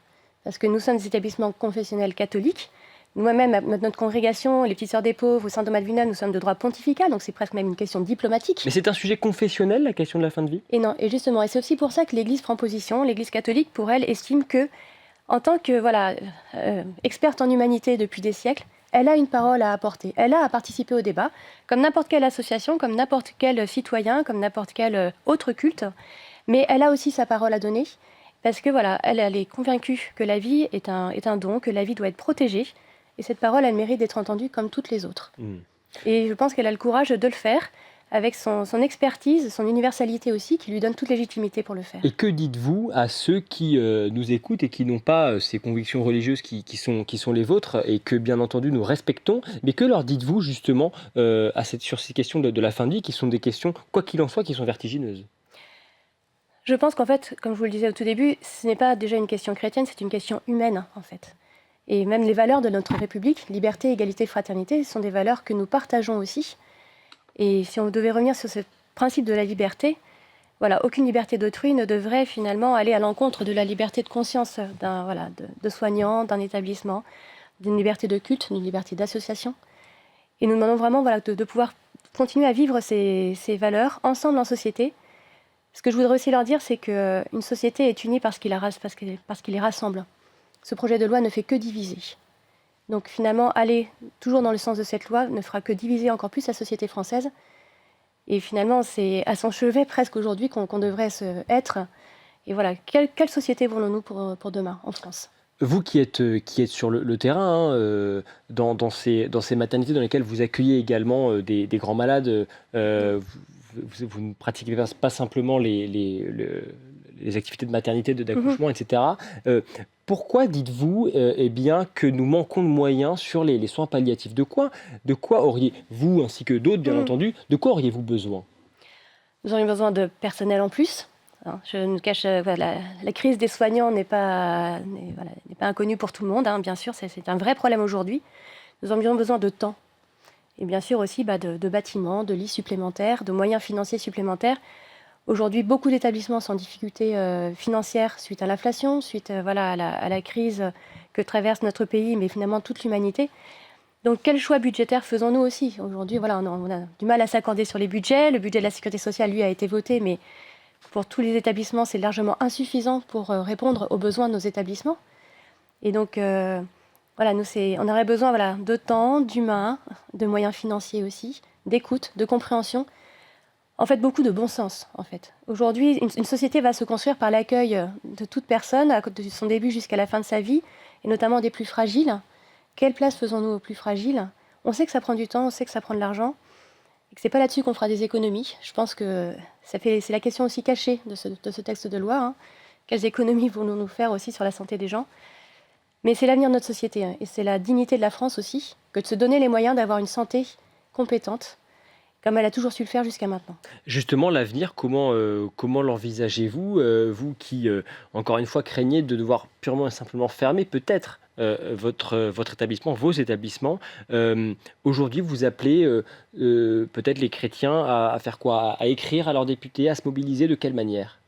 Parce que nous sommes des établissements confessionnels catholiques. Moi-même, notre congrégation, les Petites Sœurs des Pauvres ou Saint-Thomas-de-Villeneuve, nous sommes de droit pontifical, donc c'est presque même une question diplomatique. Mais c'est un sujet confessionnel, la question de la fin de vie ? Et non, et justement, et c'est aussi pour ça que l'Église prend position. L'Église catholique, pour elle, estime que, en tant que experte en humanité depuis des siècles, elle a une parole à apporter. Elle a à participer au débat, comme n'importe quelle association, comme n'importe quel citoyen, comme n'importe quel autre culte. Mais elle a aussi sa parole à donner. Parce que elle est convaincue que la vie est un don, que la vie doit être protégée. Et cette parole, elle mérite d'être entendue comme toutes les autres. Et je pense qu'elle a le courage de le faire, avec son expertise, son universalité aussi, qui lui donne toute légitimité pour le faire. Et que dites-vous à ceux qui nous écoutent et qui n'ont pas ces convictions religieuses qui sont les vôtres et que, bien entendu, nous respectons, mais que leur dites-vous justement sur ces questions de la fin de vie, qui sont des questions, quoi qu'il en soit, qui sont vertigineuses ? Je pense qu'en fait, comme je vous le disais au tout début, ce n'est pas déjà une question chrétienne, c'est une question humaine, en fait. Et même les valeurs de notre République, liberté, égalité, fraternité, sont des valeurs que nous partageons aussi. Et si on devait revenir sur ce principe de la liberté, aucune liberté d'autrui ne devrait finalement aller à l'encontre de la liberté de conscience de soignants, d'un établissement, d'une liberté de culte, d'une liberté d'association. Et nous demandons vraiment de pouvoir continuer à vivre ces valeurs ensemble en société. Ce que je voudrais aussi leur dire, c'est qu'une société est unie parce qu'il les rassemble. Ce projet de loi ne fait que diviser. Donc finalement, aller toujours dans le sens de cette loi ne fera que diviser encore plus la société française. Et finalement, c'est à son chevet presque aujourd'hui qu'on devrait être. Et voilà, quelle société voulons-nous pour demain en France ? Vous qui êtes sur le terrain, dans ces maternités dans lesquelles vous accueillez également des grands malades, vous ne pratiquez pas simplement les activités de maternité, d'accouchement, etc. Pourquoi dites-vous bien, que nous manquons de moyens sur les soins palliatifs ? De quoi auriez-vous, ainsi que d'autres bien entendu, de quoi auriez-vous besoin ? Nous aurions besoin de personnel en plus. Je ne cache, la crise des soignants n'est pas inconnue pour tout le monde, bien sûr, c'est un vrai problème aujourd'hui. Nous aurions besoin de temps. Et bien sûr aussi de bâtiments, de lits supplémentaires, de moyens financiers supplémentaires. Aujourd'hui, beaucoup d'établissements sont en difficulté financière suite à l'inflation, suite à la crise que traverse notre pays, mais finalement toute l'humanité. Donc, quel choix budgétaire faisons-nous aussi ? Aujourd'hui, on a du mal à s'accorder sur les budgets. Le budget de la sécurité sociale, lui, a été voté, mais pour tous les établissements, c'est largement insuffisant pour répondre aux besoins de nos établissements. Et donc, on aurait besoin de temps, d'humain, de moyens financiers aussi, d'écoute, de compréhension. En fait, beaucoup de bon sens, en fait. Aujourd'hui, une société va se construire par l'accueil de toute personne, de son début jusqu'à la fin de sa vie, et notamment des plus fragiles. Quelle place faisons-nous aux plus fragiles ? On sait que ça prend du temps, on sait que ça prend de l'argent, et que c'est pas là-dessus qu'on fera des économies. Je pense que c'est la question aussi cachée de ce texte de loi. Quelles économies voulons nous faire aussi sur la santé des gens ? Mais c'est l'avenir de notre société, et c'est la dignité de la France aussi, que de se donner les moyens d'avoir une santé compétente, comme elle a toujours su le faire jusqu'à maintenant. Justement, l'avenir, comment l'envisagez-vous, vous qui, encore une fois, craignez de devoir purement et simplement fermer peut-être votre établissement, vos établissements. Aujourd'hui, vous appelez peut-être les chrétiens à faire quoi ? À écrire à leurs députés, à se mobiliser, de quelle manière ?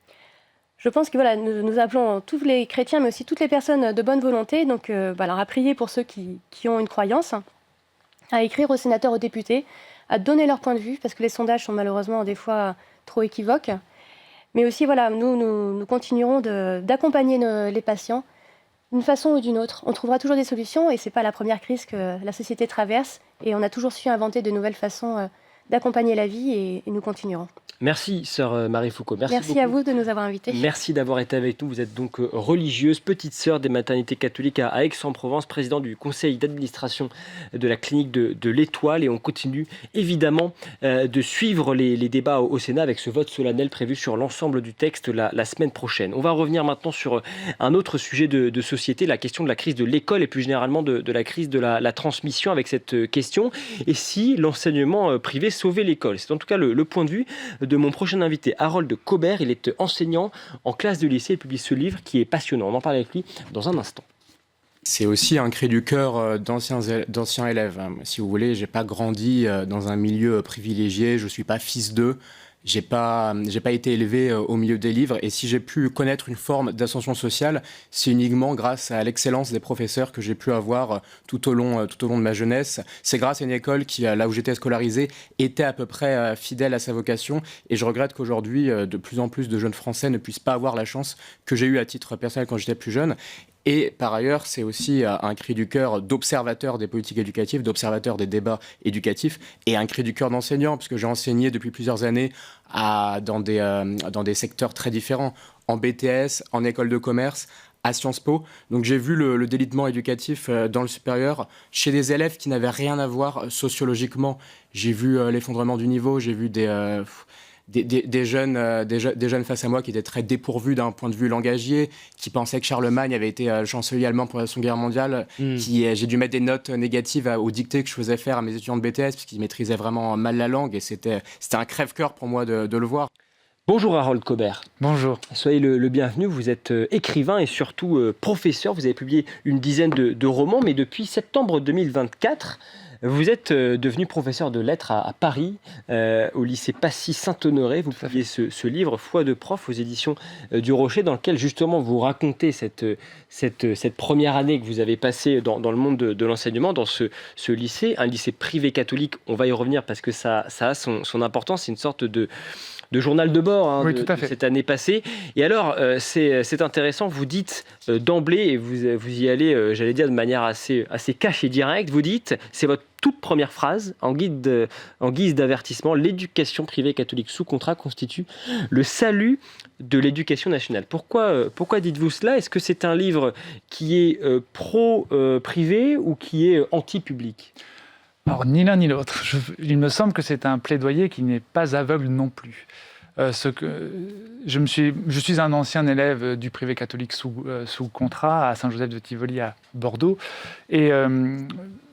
Je pense que nous appelons tous les chrétiens, mais aussi toutes les personnes de bonne volonté, donc à prier pour ceux qui ont une croyance, à écrire aux sénateurs, aux députés, à donner leur point de vue, parce que les sondages sont malheureusement des fois trop équivoques. Mais aussi, nous continuerons d'accompagner les patients d'une façon ou d'une autre. On trouvera toujours des solutions, et ce n'est pas la première crise que la société traverse, et on a toujours su inventer de nouvelles façons d'accompagner la vie, et nous continuerons. Merci, sœur Marie Foucault. Merci à vous de nous avoir invités. Merci d'avoir été avec nous. Vous êtes donc religieuse, petite sœur des maternités catholiques à Aix-en-Provence, présidente du conseil d'administration de la clinique de l'Étoile. Et on continue évidemment de suivre les débats au Sénat avec ce vote solennel prévu sur l'ensemble du texte la semaine prochaine. On va revenir maintenant sur un autre sujet de société, la question de la crise de l'école et plus généralement de la crise de la transmission avec cette question. Et si l'enseignement privé sauvait l'école ? C'est en tout cas le point de vue de mon prochain invité, Harold Cobert. Il est enseignant en classe de lycée et publie ce livre qui est passionnant. On en parle avec lui dans un instant. C'est aussi un cri du cœur d'anciens élèves. Si vous voulez, j'ai pas grandi dans un milieu privilégié, je suis pas fils d'eux. J'ai pas été élevé au milieu des livres, et si j'ai pu connaître une forme d'ascension sociale, c'est uniquement grâce à l'excellence des professeurs que j'ai pu avoir tout au long de ma jeunesse. C'est grâce à une école qui, là où j'étais scolarisé, était à peu près fidèle à sa vocation, et je regrette qu'aujourd'hui, de plus en plus de jeunes Français ne puissent pas avoir la chance que j'ai eue à titre personnel quand j'étais plus jeune. Et par ailleurs, c'est aussi un cri du cœur d'observateur des politiques éducatives, d'observateur des débats éducatifs, et un cri du cœur d'enseignant, puisque j'ai enseigné depuis plusieurs années dans des secteurs très différents, en BTS, en école de commerce, à Sciences Po. Donc j'ai vu le délitement éducatif dans le supérieur chez des élèves qui n'avaient rien à voir sociologiquement. J'ai vu l'effondrement du niveau, j'ai vu des jeunes face à moi qui étaient très dépourvus d'un point de vue langagier, qui pensaient que Charlemagne avait été le chancelier allemand pour la Seconde Guerre mondiale. J'ai dû mettre des notes négatives aux dictées que je faisais faire à mes étudiants de BTS parce qu'ils maîtrisaient vraiment mal la langue, et c'était un crève-cœur pour moi de le voir. Bonjour Harold Cobert. Bonjour. Soyez le bienvenu. Vous êtes écrivain et surtout professeur. Vous avez publié une dizaine de romans, mais depuis septembre 2024, vous êtes devenu professeur de lettres à Paris, au lycée Passy-Saint-Honoré. Vous publiez ce livre, Foi de prof, aux éditions du Rocher, dans lequel justement vous racontez cette première année que vous avez passée dans le monde de l'enseignement, dans ce lycée, un lycée privé catholique. On va y revenir parce que ça a son importance. C'est une sorte de journal de bord oui, de fait. cette année passée. Et alors, c'est intéressant, vous dites d'emblée, et vous y allez, j'allais dire de manière assez cash et directe, vous dites, c'est votre toute première phrase, en guise d'avertissement, l'éducation privée catholique sous contrat constitue le salut de l'éducation nationale. Pourquoi dites-vous cela ? Est-ce que c'est un livre qui est pro-privé ou qui est anti-public ? Alors, ni l'un ni l'autre. Il me semble que c'est un plaidoyer qui n'est pas aveugle non plus. Je suis un ancien élève du privé catholique sous contrat à Saint-Joseph de Tivoli à Bordeaux. Et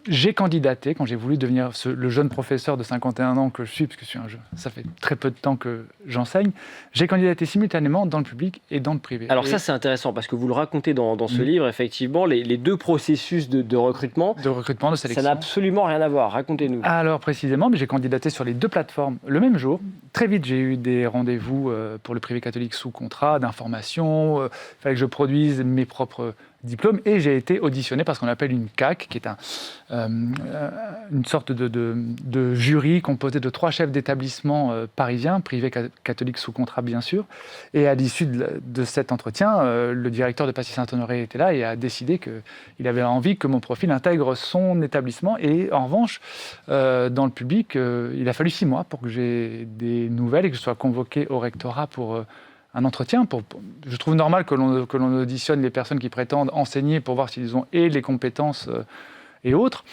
j'ai candidaté, quand j'ai voulu devenir le jeune professeur de 51 ans que je suis, parce que ça fait très peu de temps que j'enseigne, j'ai candidaté simultanément dans le public et dans le privé. Alors ça, c'est intéressant, parce que vous le racontez dans ce livre, effectivement, les deux processus de recrutement. De recrutement, de sélection. Ça n'a absolument rien à voir. Racontez-nous. Alors précisément, mais j'ai candidaté sur les deux plateformes le même jour. Très vite, j'ai eu des rendez-vous pour le privé catholique sous contrat, d'information. Il fallait que je produise mes propres diplôme, et j'ai été auditionné par ce qu'on appelle une CAC, qui est une sorte de jury composé de 3 chefs d'établissement parisiens, privés catholiques sous contrat bien sûr. Et à l'issue de cet entretien, le directeur de Passy-Saint-Honoré était là et a décidé qu'il avait envie que mon profil intègre son établissement. Et en revanche, dans le public, il a fallu 6 mois pour que j'ai des nouvelles et que je sois convoqué au rectorat pour un entretien. Je trouve normal que l'on auditionne les personnes qui prétendent enseigner pour voir s'ils ont les compétences et autres.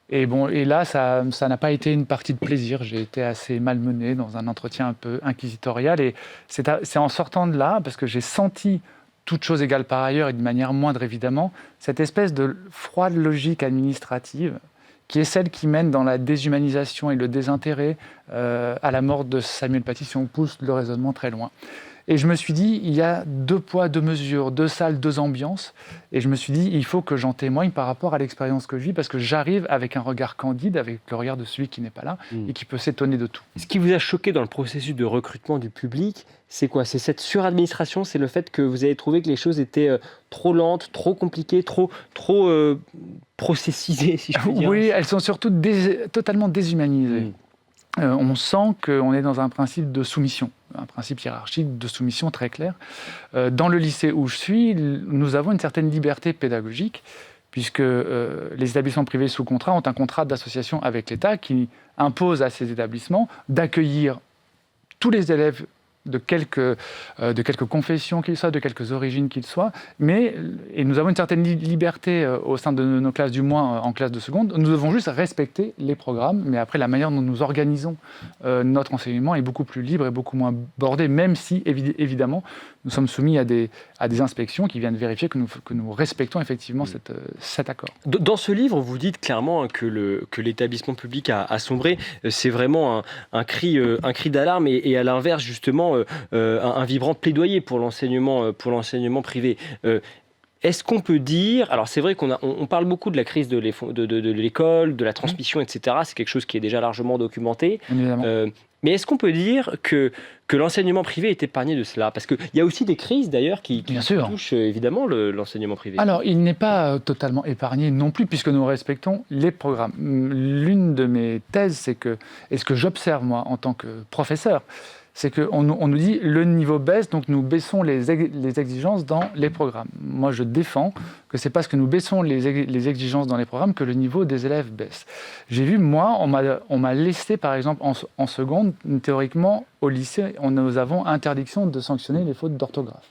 Et là, ça n'a pas été une partie de plaisir. J'ai été assez malmené dans un entretien un peu inquisitorial. Et c'est en sortant de là, parce que j'ai senti, toutes choses égales par ailleurs et de manière moindre évidemment, cette espèce de froide logique administrative qui est celle qui mène dans la déshumanisation et le désintérêt à la mort de Samuel Paty, si on pousse le raisonnement très loin. Et je me suis dit, il y a 2 poids, 2 mesures, 2 salles, 2 ambiances. Et je me suis dit, il faut que j'en témoigne par rapport à l'expérience que je vis, parce que j'arrive avec un regard candide, avec le regard de celui qui n'est pas là et qui peut s'étonner de tout. Ce qui vous a choqué dans le processus de recrutement du public, c'est quoi? C'est cette suradministration? C'est le fait que vous avez trouvé que les choses étaient trop lentes, trop compliquées, trop processisées, si je puis dire? Oui, elles sont surtout totalement déshumanisées. On sent qu'on est dans un principe de soumission, un principe hiérarchique de soumission très clair. Dans le lycée où je suis, nous avons une certaine liberté pédagogique, puisque les établissements privés sous contrat ont un contrat d'association avec l'État qui impose à ces établissements d'accueillir tous les élèves de quelque confession qu'ils soient, de quelques origines qu'ils soient, et nous avons une certaine liberté au sein de nos classes, du moins en classe de seconde. Nous devons juste respecter les programmes, mais après la manière dont nous organisons notre enseignement est beaucoup plus libre et beaucoup moins bordé, même si évidemment nous sommes soumis à des inspections qui viennent vérifier que nous respectons effectivement cet accord. Dans ce livre, vous dites clairement que l'établissement public a sombré. C'est vraiment un cri d'alarme et à l'inverse justement un vibrant plaidoyer pour l'enseignement privé. Est-ce qu'on peut dire, alors c'est vrai qu'on parle beaucoup de la crise de l'école, de la transmission, etc. C'est quelque chose qui est déjà largement documenté. Mais est-ce qu'on peut dire que l'enseignement privé est épargné de cela? Parce qu'il y a aussi des crises d'ailleurs qui touchent évidemment l'enseignement privé. Alors il n'est pas totalement épargné non plus, puisque nous respectons les programmes. L'une de mes thèses, et ce que j'observe moi en tant que professeur, c'est qu'on nous dit le niveau baisse, donc nous baissons les exigences dans les programmes. Moi, je défends que c'est parce que nous baissons les exigences dans les programmes que le niveau des élèves baisse. J'ai vu, moi, on m'a laissé, par exemple, en seconde, théoriquement, au lycée, nous avons interdiction de sanctionner les fautes d'orthographe.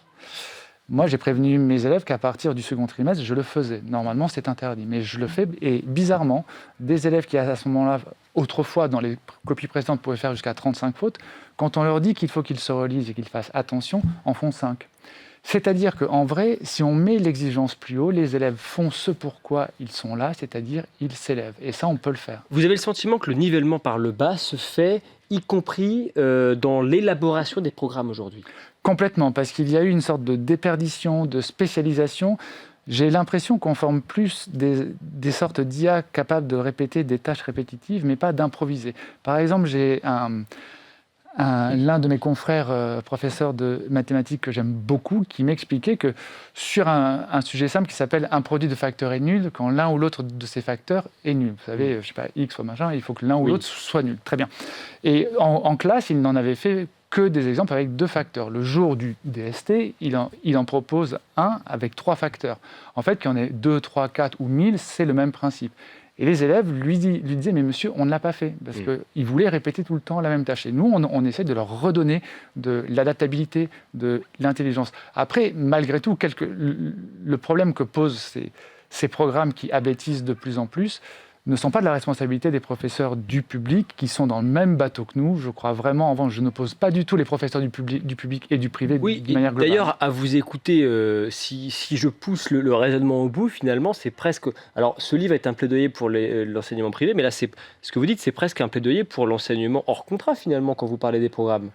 Moi, j'ai prévenu mes élèves qu'à partir du second trimestre, je le faisais. Normalement, c'est interdit, mais je le fais. Et bizarrement, des élèves qui, à ce moment-là, autrefois, dans les copies précédentes, pouvaient faire jusqu'à 35 fautes, quand on leur dit qu'il faut qu'ils se relisent et qu'ils fassent attention, en font 5. C'est-à-dire qu'en vrai, si on met l'exigence plus haut, les élèves font ce pourquoi ils sont là, c'est-à-dire ils s'élèvent. Et ça, on peut le faire. Vous avez le sentiment que le nivellement par le bas se fait, y compris dans l'élaboration des programmes aujourd'hui? Complètement, parce qu'il y a eu une sorte de déperdition, de spécialisation. J'ai l'impression qu'on forme plus des sortes d'IA capables de répéter des tâches répétitives, mais pas d'improviser. Par exemple, j'ai l'un de mes confrères professeurs de mathématiques que j'aime beaucoup, qui m'expliquait que sur un sujet simple qui s'appelle un produit de facteurs est nul quand l'un ou l'autre de ces facteurs est nul. Vous savez, je ne sais pas, X ou machin, il faut que l'un ou l'autre soit nul. Très bien. Et en classe, il n'en avait fait que des exemples avec 2 facteurs. Le jour du DST, il en propose un avec 3 facteurs. En fait, qu'il y en ait 2, 3, 4 ou 1000, c'est le même principe. Et les élèves lui disaient, mais monsieur, on ne l'a pas fait, parce qu'ils voulaient répéter tout le temps la même tâche. Et nous, on essaie de leur redonner de l'adaptabilité, de l'intelligence. Après, malgré tout, le problème que posent ces programmes qui abêtissent de plus en plus, ne sont pas de la responsabilité des professeurs du public qui sont dans le même bateau que nous. Je crois vraiment, je n'oppose pas du tout les professeurs du public et du privé de manière globale. D'ailleurs, à vous écouter, si je pousse le raisonnement au bout, finalement, c'est presque... Alors, ce livre est un plaidoyer pour l'enseignement privé, mais là, ce que vous dites, c'est presque un plaidoyer pour l'enseignement hors contrat, finalement, quand vous parlez des programmes.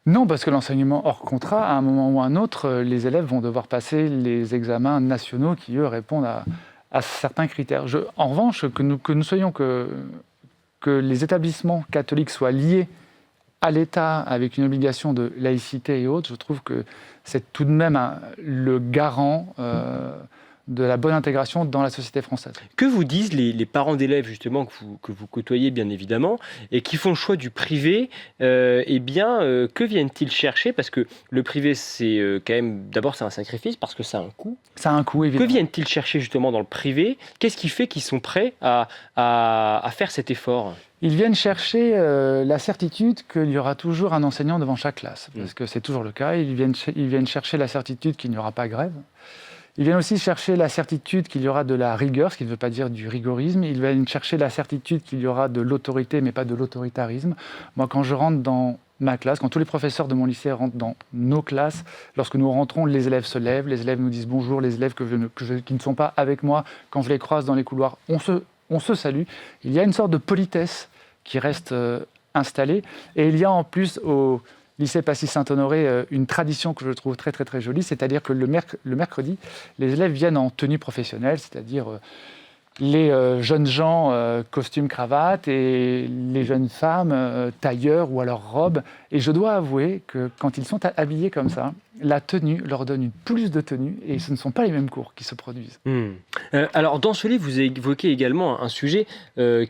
Non, parce que l'enseignement hors contrat, à un moment ou à un autre, les élèves vont devoir passer les examens nationaux qui, eux, répondent à certains critères. En revanche, que nous soyons que les établissements catholiques soient liés à l'État avec une obligation de laïcité et autres, je trouve que c'est tout de même le garant de la bonne intégration dans la société française. Que vous disent les parents d'élèves, justement, que vous côtoyez, bien évidemment, et qui font le choix du privé, que viennent-ils chercher? Parce que le privé, c'est quand même... D'abord, c'est un sacrifice, parce que ça a un coût. Ça a un coût, évidemment. Que viennent-ils chercher, justement, dans le privé? Qu'est-ce qui fait qu'ils sont prêts à faire cet effort? Ils viennent chercher la certitude qu'il y aura toujours un enseignant devant chaque classe, parce que c'est toujours le cas. Ils viennent chercher la certitude qu'il n'y aura pas grève. Ils viennent aussi chercher la certitude qu'il y aura de la rigueur, ce qui ne veut pas dire du rigorisme. Ils viennent chercher la certitude qu'il y aura de l'autorité, mais pas de l'autoritarisme. Moi, quand je rentre dans ma classe, quand tous les professeurs de mon lycée rentrent dans nos classes, lorsque nous rentrons, les élèves se lèvent, les élèves nous disent bonjour, les élèves qui ne sont pas avec moi, quand je les croise dans les couloirs, on se salue. Il y a une sorte de politesse qui reste installée. Et il y a en plus au lycée Passy-Saint-Honoré une tradition que je trouve très très très jolie, c'est-à-dire que le mercredi, les élèves viennent en tenue professionnelle, c'est-à-dire les jeunes gens costume cravate et les jeunes femmes tailleurs ou alors robes. Et je dois avouer que quand ils sont habillés comme ça, la tenue leur donne une plus de tenue et ce ne sont pas les mêmes cours qui se produisent. Alors, dans ce livre, vous évoquez également un sujet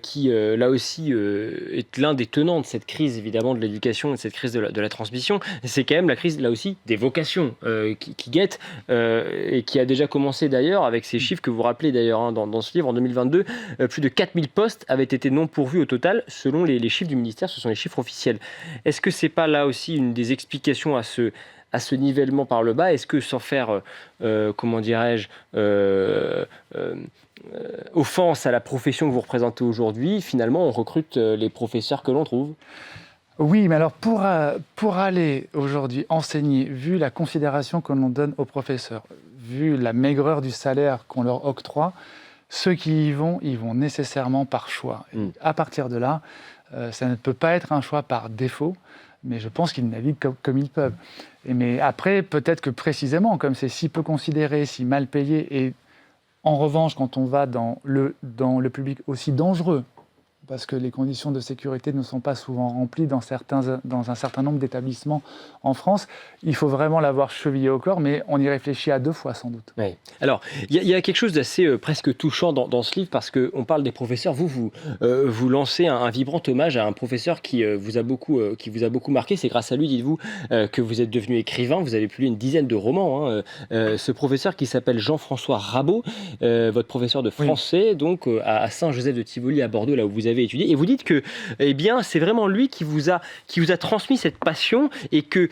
qui, là aussi, est l'un des tenants de cette crise, évidemment, de l'éducation et de cette crise de la transmission. C'est quand même la crise, là aussi, des vocations qui guette et qui a déjà commencé, d'ailleurs, avec ces chiffres que vous rappelez, d'ailleurs, hein, dans ce livre. En 2022, plus de 4000 postes avaient été non pourvus au total, selon les chiffres du ministère. Ce sont les chiffres officiels. Est-ce que ce n'est pas, là aussi, une des explications à ce nivellement par le bas? Est-ce que, sans faire, offense à la profession que vous représentez aujourd'hui, finalement, on recrute les professeurs que l'on trouve? Oui, mais alors pour aller aujourd'hui enseigner, vu la considération que l'on donne aux professeurs, vu la maigreur du salaire qu'on leur octroie, ceux qui y vont nécessairement par choix. À partir de là, ça ne peut pas être un choix par défaut, mais je pense qu'ils naviguent comme ils peuvent. Mais après, peut-être que précisément, comme c'est si peu considéré, si mal payé, et en revanche, quand on va dans le public aussi dangereux, parce que les conditions de sécurité ne sont pas souvent remplies dans un certain nombre d'établissements en France. Il faut vraiment l'avoir chevillé au corps, mais on y réfléchit à 2 fois sans doute. Oui. Alors, il y a quelque chose d'assez presque touchant dans ce livre, parce qu'on parle des professeurs. Vous lancez un vibrant hommage à un professeur qui vous a beaucoup marqué. C'est grâce à lui, dites-vous, que vous êtes devenu écrivain. Vous avez publié une dizaine de romans. Ce professeur qui s'appelle Jean-François Rabault, votre professeur de français, donc à Saint-Joseph de Tivoli à Bordeaux, là où vous avez étudié, et vous dites que c'est vraiment lui qui vous a transmis cette passion, et que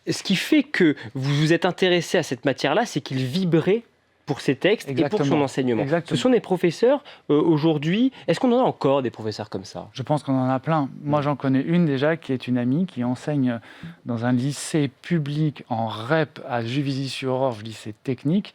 ce qui fait que vous vous êtes intéressé à cette matière-là, c'est qu'il vibrait pour ses textes. Exactement. Et pour son enseignement. Exactement. Ce sont des professeurs aujourd'hui. Est-ce qu'on en a encore des professeurs comme ça? Je pense qu'on en a plein. Moi, j'en connais une déjà qui est une amie qui enseigne dans un lycée public en REP à Juvisy-sur-Orge, lycée technique,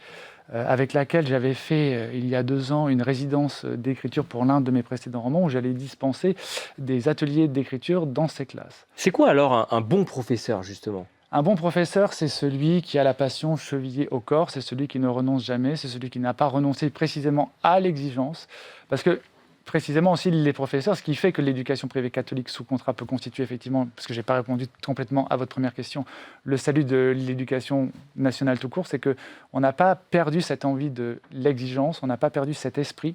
avec laquelle j'avais fait, il y a 2 ans, une résidence d'écriture pour l'un de mes précédents romans, où j'allais dispenser des ateliers d'écriture dans ces classes. C'est quoi alors un bon professeur, justement? Un bon professeur, c'est celui qui a la passion chevillée au corps, c'est celui qui ne renonce jamais, c'est celui qui n'a pas renoncé précisément à l'exigence. Parce que précisément aussi les professeurs, ce qui fait que l'éducation privée catholique sous contrat peut constituer effectivement, parce que je n'ai pas répondu complètement à votre première question, le salut de l'éducation nationale tout court, c'est qu'on n'a pas perdu cette envie de l'exigence, on n'a pas perdu cet esprit.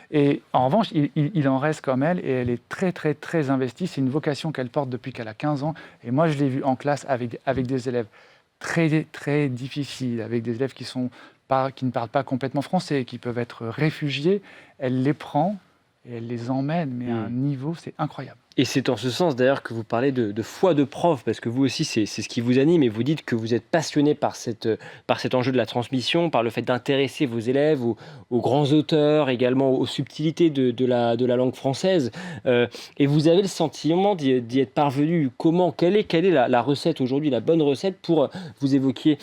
Et en revanche, il en reste comme elle, et elle est très très très investie. C'est une vocation qu'elle porte depuis qu'elle a 15 ans. Et moi, je l'ai vue en classe avec des élèves très très difficiles, avec des élèves qui ne parlent pas complètement français, qui peuvent être réfugiés. Elle les prend et elle les emmène, mais à un niveau, c'est incroyable. Et c'est en ce sens d'ailleurs que vous parlez de foi de prof, parce que vous aussi c'est ce qui vous anime, et vous dites que vous êtes passionné par cet enjeu de la transmission, par le fait d'intéresser vos élèves aux grands auteurs, également aux subtilités de la langue française. Et vous avez le sentiment d'y être parvenu. Comment, quelle est la recette aujourd'hui, la bonne recette pour vous évoquer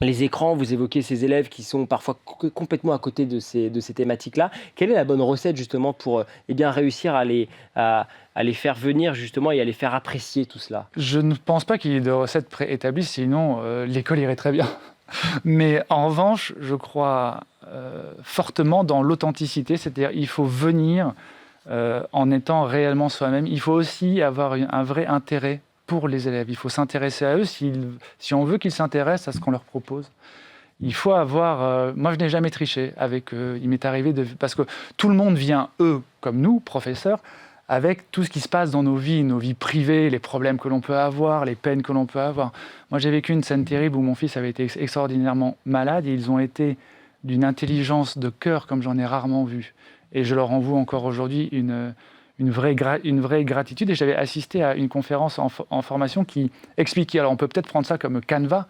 les écrans, vous évoquez ces élèves qui sont parfois complètement à côté de ces thématiques-là. Quelle est la bonne recette justement pour réussir à les faire venir justement et à les faire apprécier tout cela? Je ne pense pas qu'il y ait de recette préétablie, sinon l'école irait très bien. Mais en revanche, je crois fortement dans l'authenticité, c'est-à-dire il faut venir en étant réellement soi-même. Il faut aussi avoir un vrai intérêt pour les élèves. Il faut s'intéresser à eux si on veut qu'ils s'intéressent à ce qu'on leur propose. Il faut avoir... moi, je n'ai jamais triché avec eux. Il m'est arrivé parce que tout le monde vient, eux, comme nous, professeurs, avec tout ce qui se passe dans nos vies privées, les problèmes que l'on peut avoir, les peines que l'on peut avoir. Moi, j'ai vécu une scène terrible où mon fils avait été extraordinairement malade et ils ont été d'une intelligence de cœur comme j'en ai rarement vu. Et je leur en voue encore aujourd'hui une vraie gratitude. Et j'avais assisté à une conférence en formation qui expliquait, alors on peut peut-être prendre ça comme canevas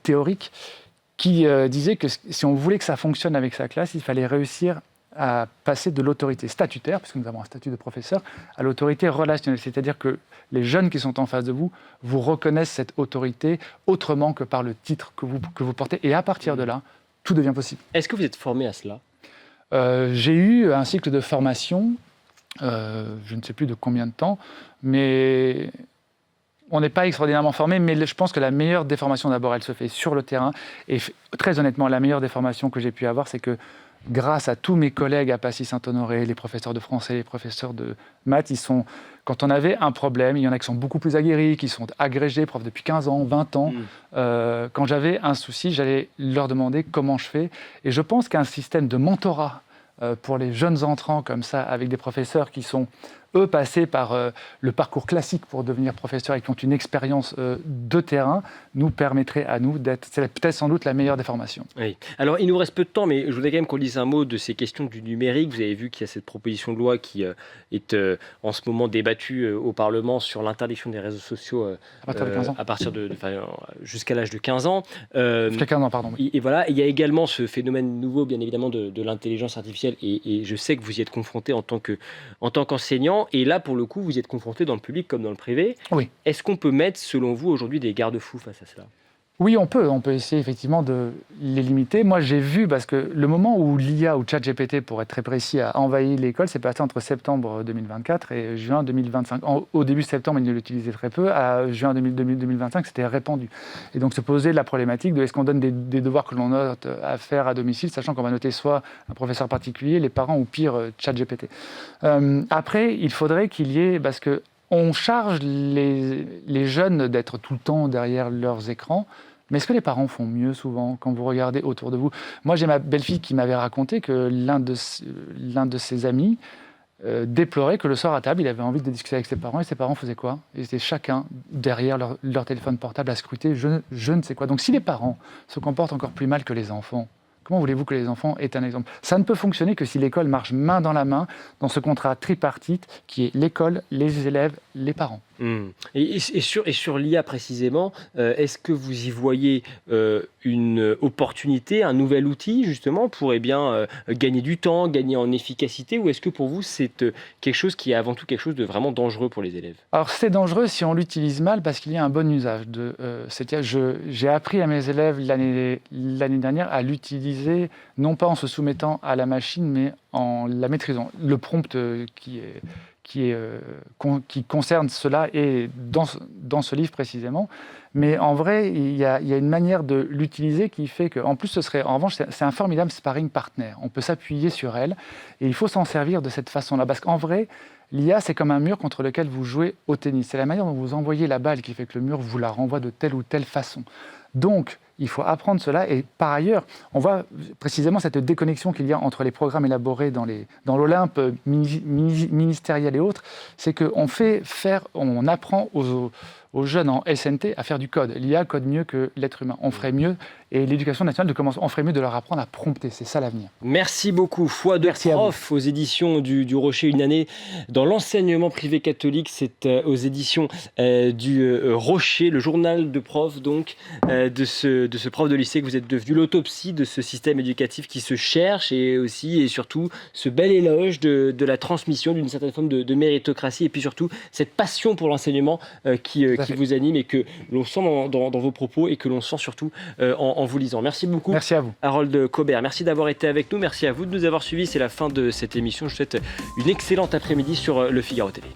théorique, qui disait que si on voulait que ça fonctionne avec sa classe, il fallait réussir à passer de l'autorité statutaire, puisque nous avons un statut de professeur, à l'autorité relationnelle. C'est-à-dire que les jeunes qui sont en face de vous reconnaissent cette autorité autrement que par le titre que vous portez. Et à partir de là, tout devient possible. Est-ce que vous êtes formé à cela ? J'ai eu un cycle de formation, je ne sais plus de combien de temps, mais on n'est pas extraordinairement formé, mais je pense que la meilleure des formations, d'abord, elle se fait sur le terrain. Et très honnêtement, la meilleure des formations que j'ai pu avoir, c'est que grâce à tous mes collègues à Passy-Saint-Honoré, les professeurs de français, les professeurs de maths, quand on avait un problème, il y en a qui sont beaucoup plus aguerris, qui sont agrégés, profs depuis 15 ans, 20 ans. Quand j'avais un souci, j'allais leur demander comment je fais. Et je pense qu'un système de mentorat pour les jeunes entrants comme ça, avec des professeurs qui sont, eux, passés par le parcours classique pour devenir professeurs et qui ont une expérience de terrain, nous permettrait à nous d'être, c'est peut-être sans doute la meilleure des formations. Oui. Alors, il nous reste peu de temps, mais je voudrais quand même qu'on dise un mot de ces questions du numérique. Vous avez vu qu'il y a cette proposition de loi qui est en ce moment débattue au Parlement sur l'interdiction des réseaux sociaux à partir de 15 ans. Jusqu'à l'âge de 15 ans. Jusqu'à 15 ans, pardon. Oui. Et voilà, il y a également ce phénomène nouveau, bien évidemment, de l'intelligence artificielle. Et je sais que vous y êtes confronté en tant qu'enseignant. Et là, pour le coup, vous y êtes confronté dans le public comme dans le privé. Oui. Est-ce qu'on peut mettre, selon vous, aujourd'hui des garde-fous face à cela ? Oui, on peut essayer effectivement de les limiter. Moi, j'ai vu, parce que le moment où l'IA ou ChatGPT, pour être très précis, a envahi l'école, c'est passé entre septembre 2024 et juin 2025. Au début septembre, ils ne l'utilisaient très peu. À juin 2025, c'était répandu. Et donc se posait la problématique de est-ce qu'on donne des devoirs que l'on note à faire à domicile, sachant qu'on va noter soit un professeur particulier, les parents ou pire, ChatGPT. Après, il faudrait qu'il y ait, parce que on charge les jeunes d'être tout le temps derrière leurs écrans. Mais est-ce que les parents font mieux souvent quand vous regardez autour de vous ? Moi, j'ai ma belle-fille qui m'avait raconté que l'un de ses amis déplorait que le soir à table, il avait envie de discuter avec ses parents et ses parents faisaient quoi ? Ils étaient chacun derrière leur téléphone portable à scruter je ne sais quoi. Donc si les parents se comportent encore plus mal que les enfants, comment voulez-vous que les enfants aient un exemple ? Ça ne peut fonctionner que si l'école marche main dans la main dans ce contrat tripartite qui est l'école, les élèves, les parents. Et sur l'IA précisément, est-ce que vous y voyez une opportunité, un nouvel outil justement pour gagner du temps, gagner en efficacité, ou est-ce que pour vous c'est quelque chose qui est avant tout quelque chose de vraiment dangereux pour les élèves ? Alors c'est dangereux si on l'utilise mal parce qu'il y a un bon usage. J'ai appris à mes élèves l'année dernière à l'utiliser non pas en se soumettant à la machine mais en la maîtrisant. Le prompt qui concerne cela et dans ce livre précisément. Mais en vrai, il y a une manière de l'utiliser qui fait qu'en plus, en revanche, c'est un formidable sparring partner. On peut s'appuyer sur elle et il faut s'en servir de cette façon-là. Parce qu'en vrai, l'IA, c'est comme un mur contre lequel vous jouez au tennis. C'est la manière dont vous envoyez la balle qui fait que le mur vous la renvoie de telle ou telle façon. Donc, Il faut apprendre cela. Et par ailleurs, on voit précisément cette déconnexion qu'il y a entre les programmes élaborés dans l'Olympe ministériel et autres. C'est qu'on apprend aux jeunes en SNT à faire du code. L'IA code mieux que l'être humain. On ferait mieux. Et l'éducation nationale, on ferait mieux de leur apprendre à prompter. C'est ça l'avenir. Merci beaucoup. Foi de prof aux éditions du Rocher, une année dans l'enseignement privé catholique. C'est aux éditions du Rocher, le journal de prof donc, de ce prof de lycée que vous êtes devenu, l'autopsie de ce système éducatif qui se cherche et aussi et surtout ce bel éloge de la transmission d'une certaine forme de méritocratie et puis surtout cette passion pour l'enseignement qui vous anime et que l'on sent dans vos propos et que l'on sent surtout en vous lisant. Merci beaucoup. Merci à vous. Harold Cobert, merci d'avoir été avec nous. Merci à vous de nous avoir suivis. C'est la fin de cette émission. Je vous souhaite une excellente après-midi sur Le Figaro TV.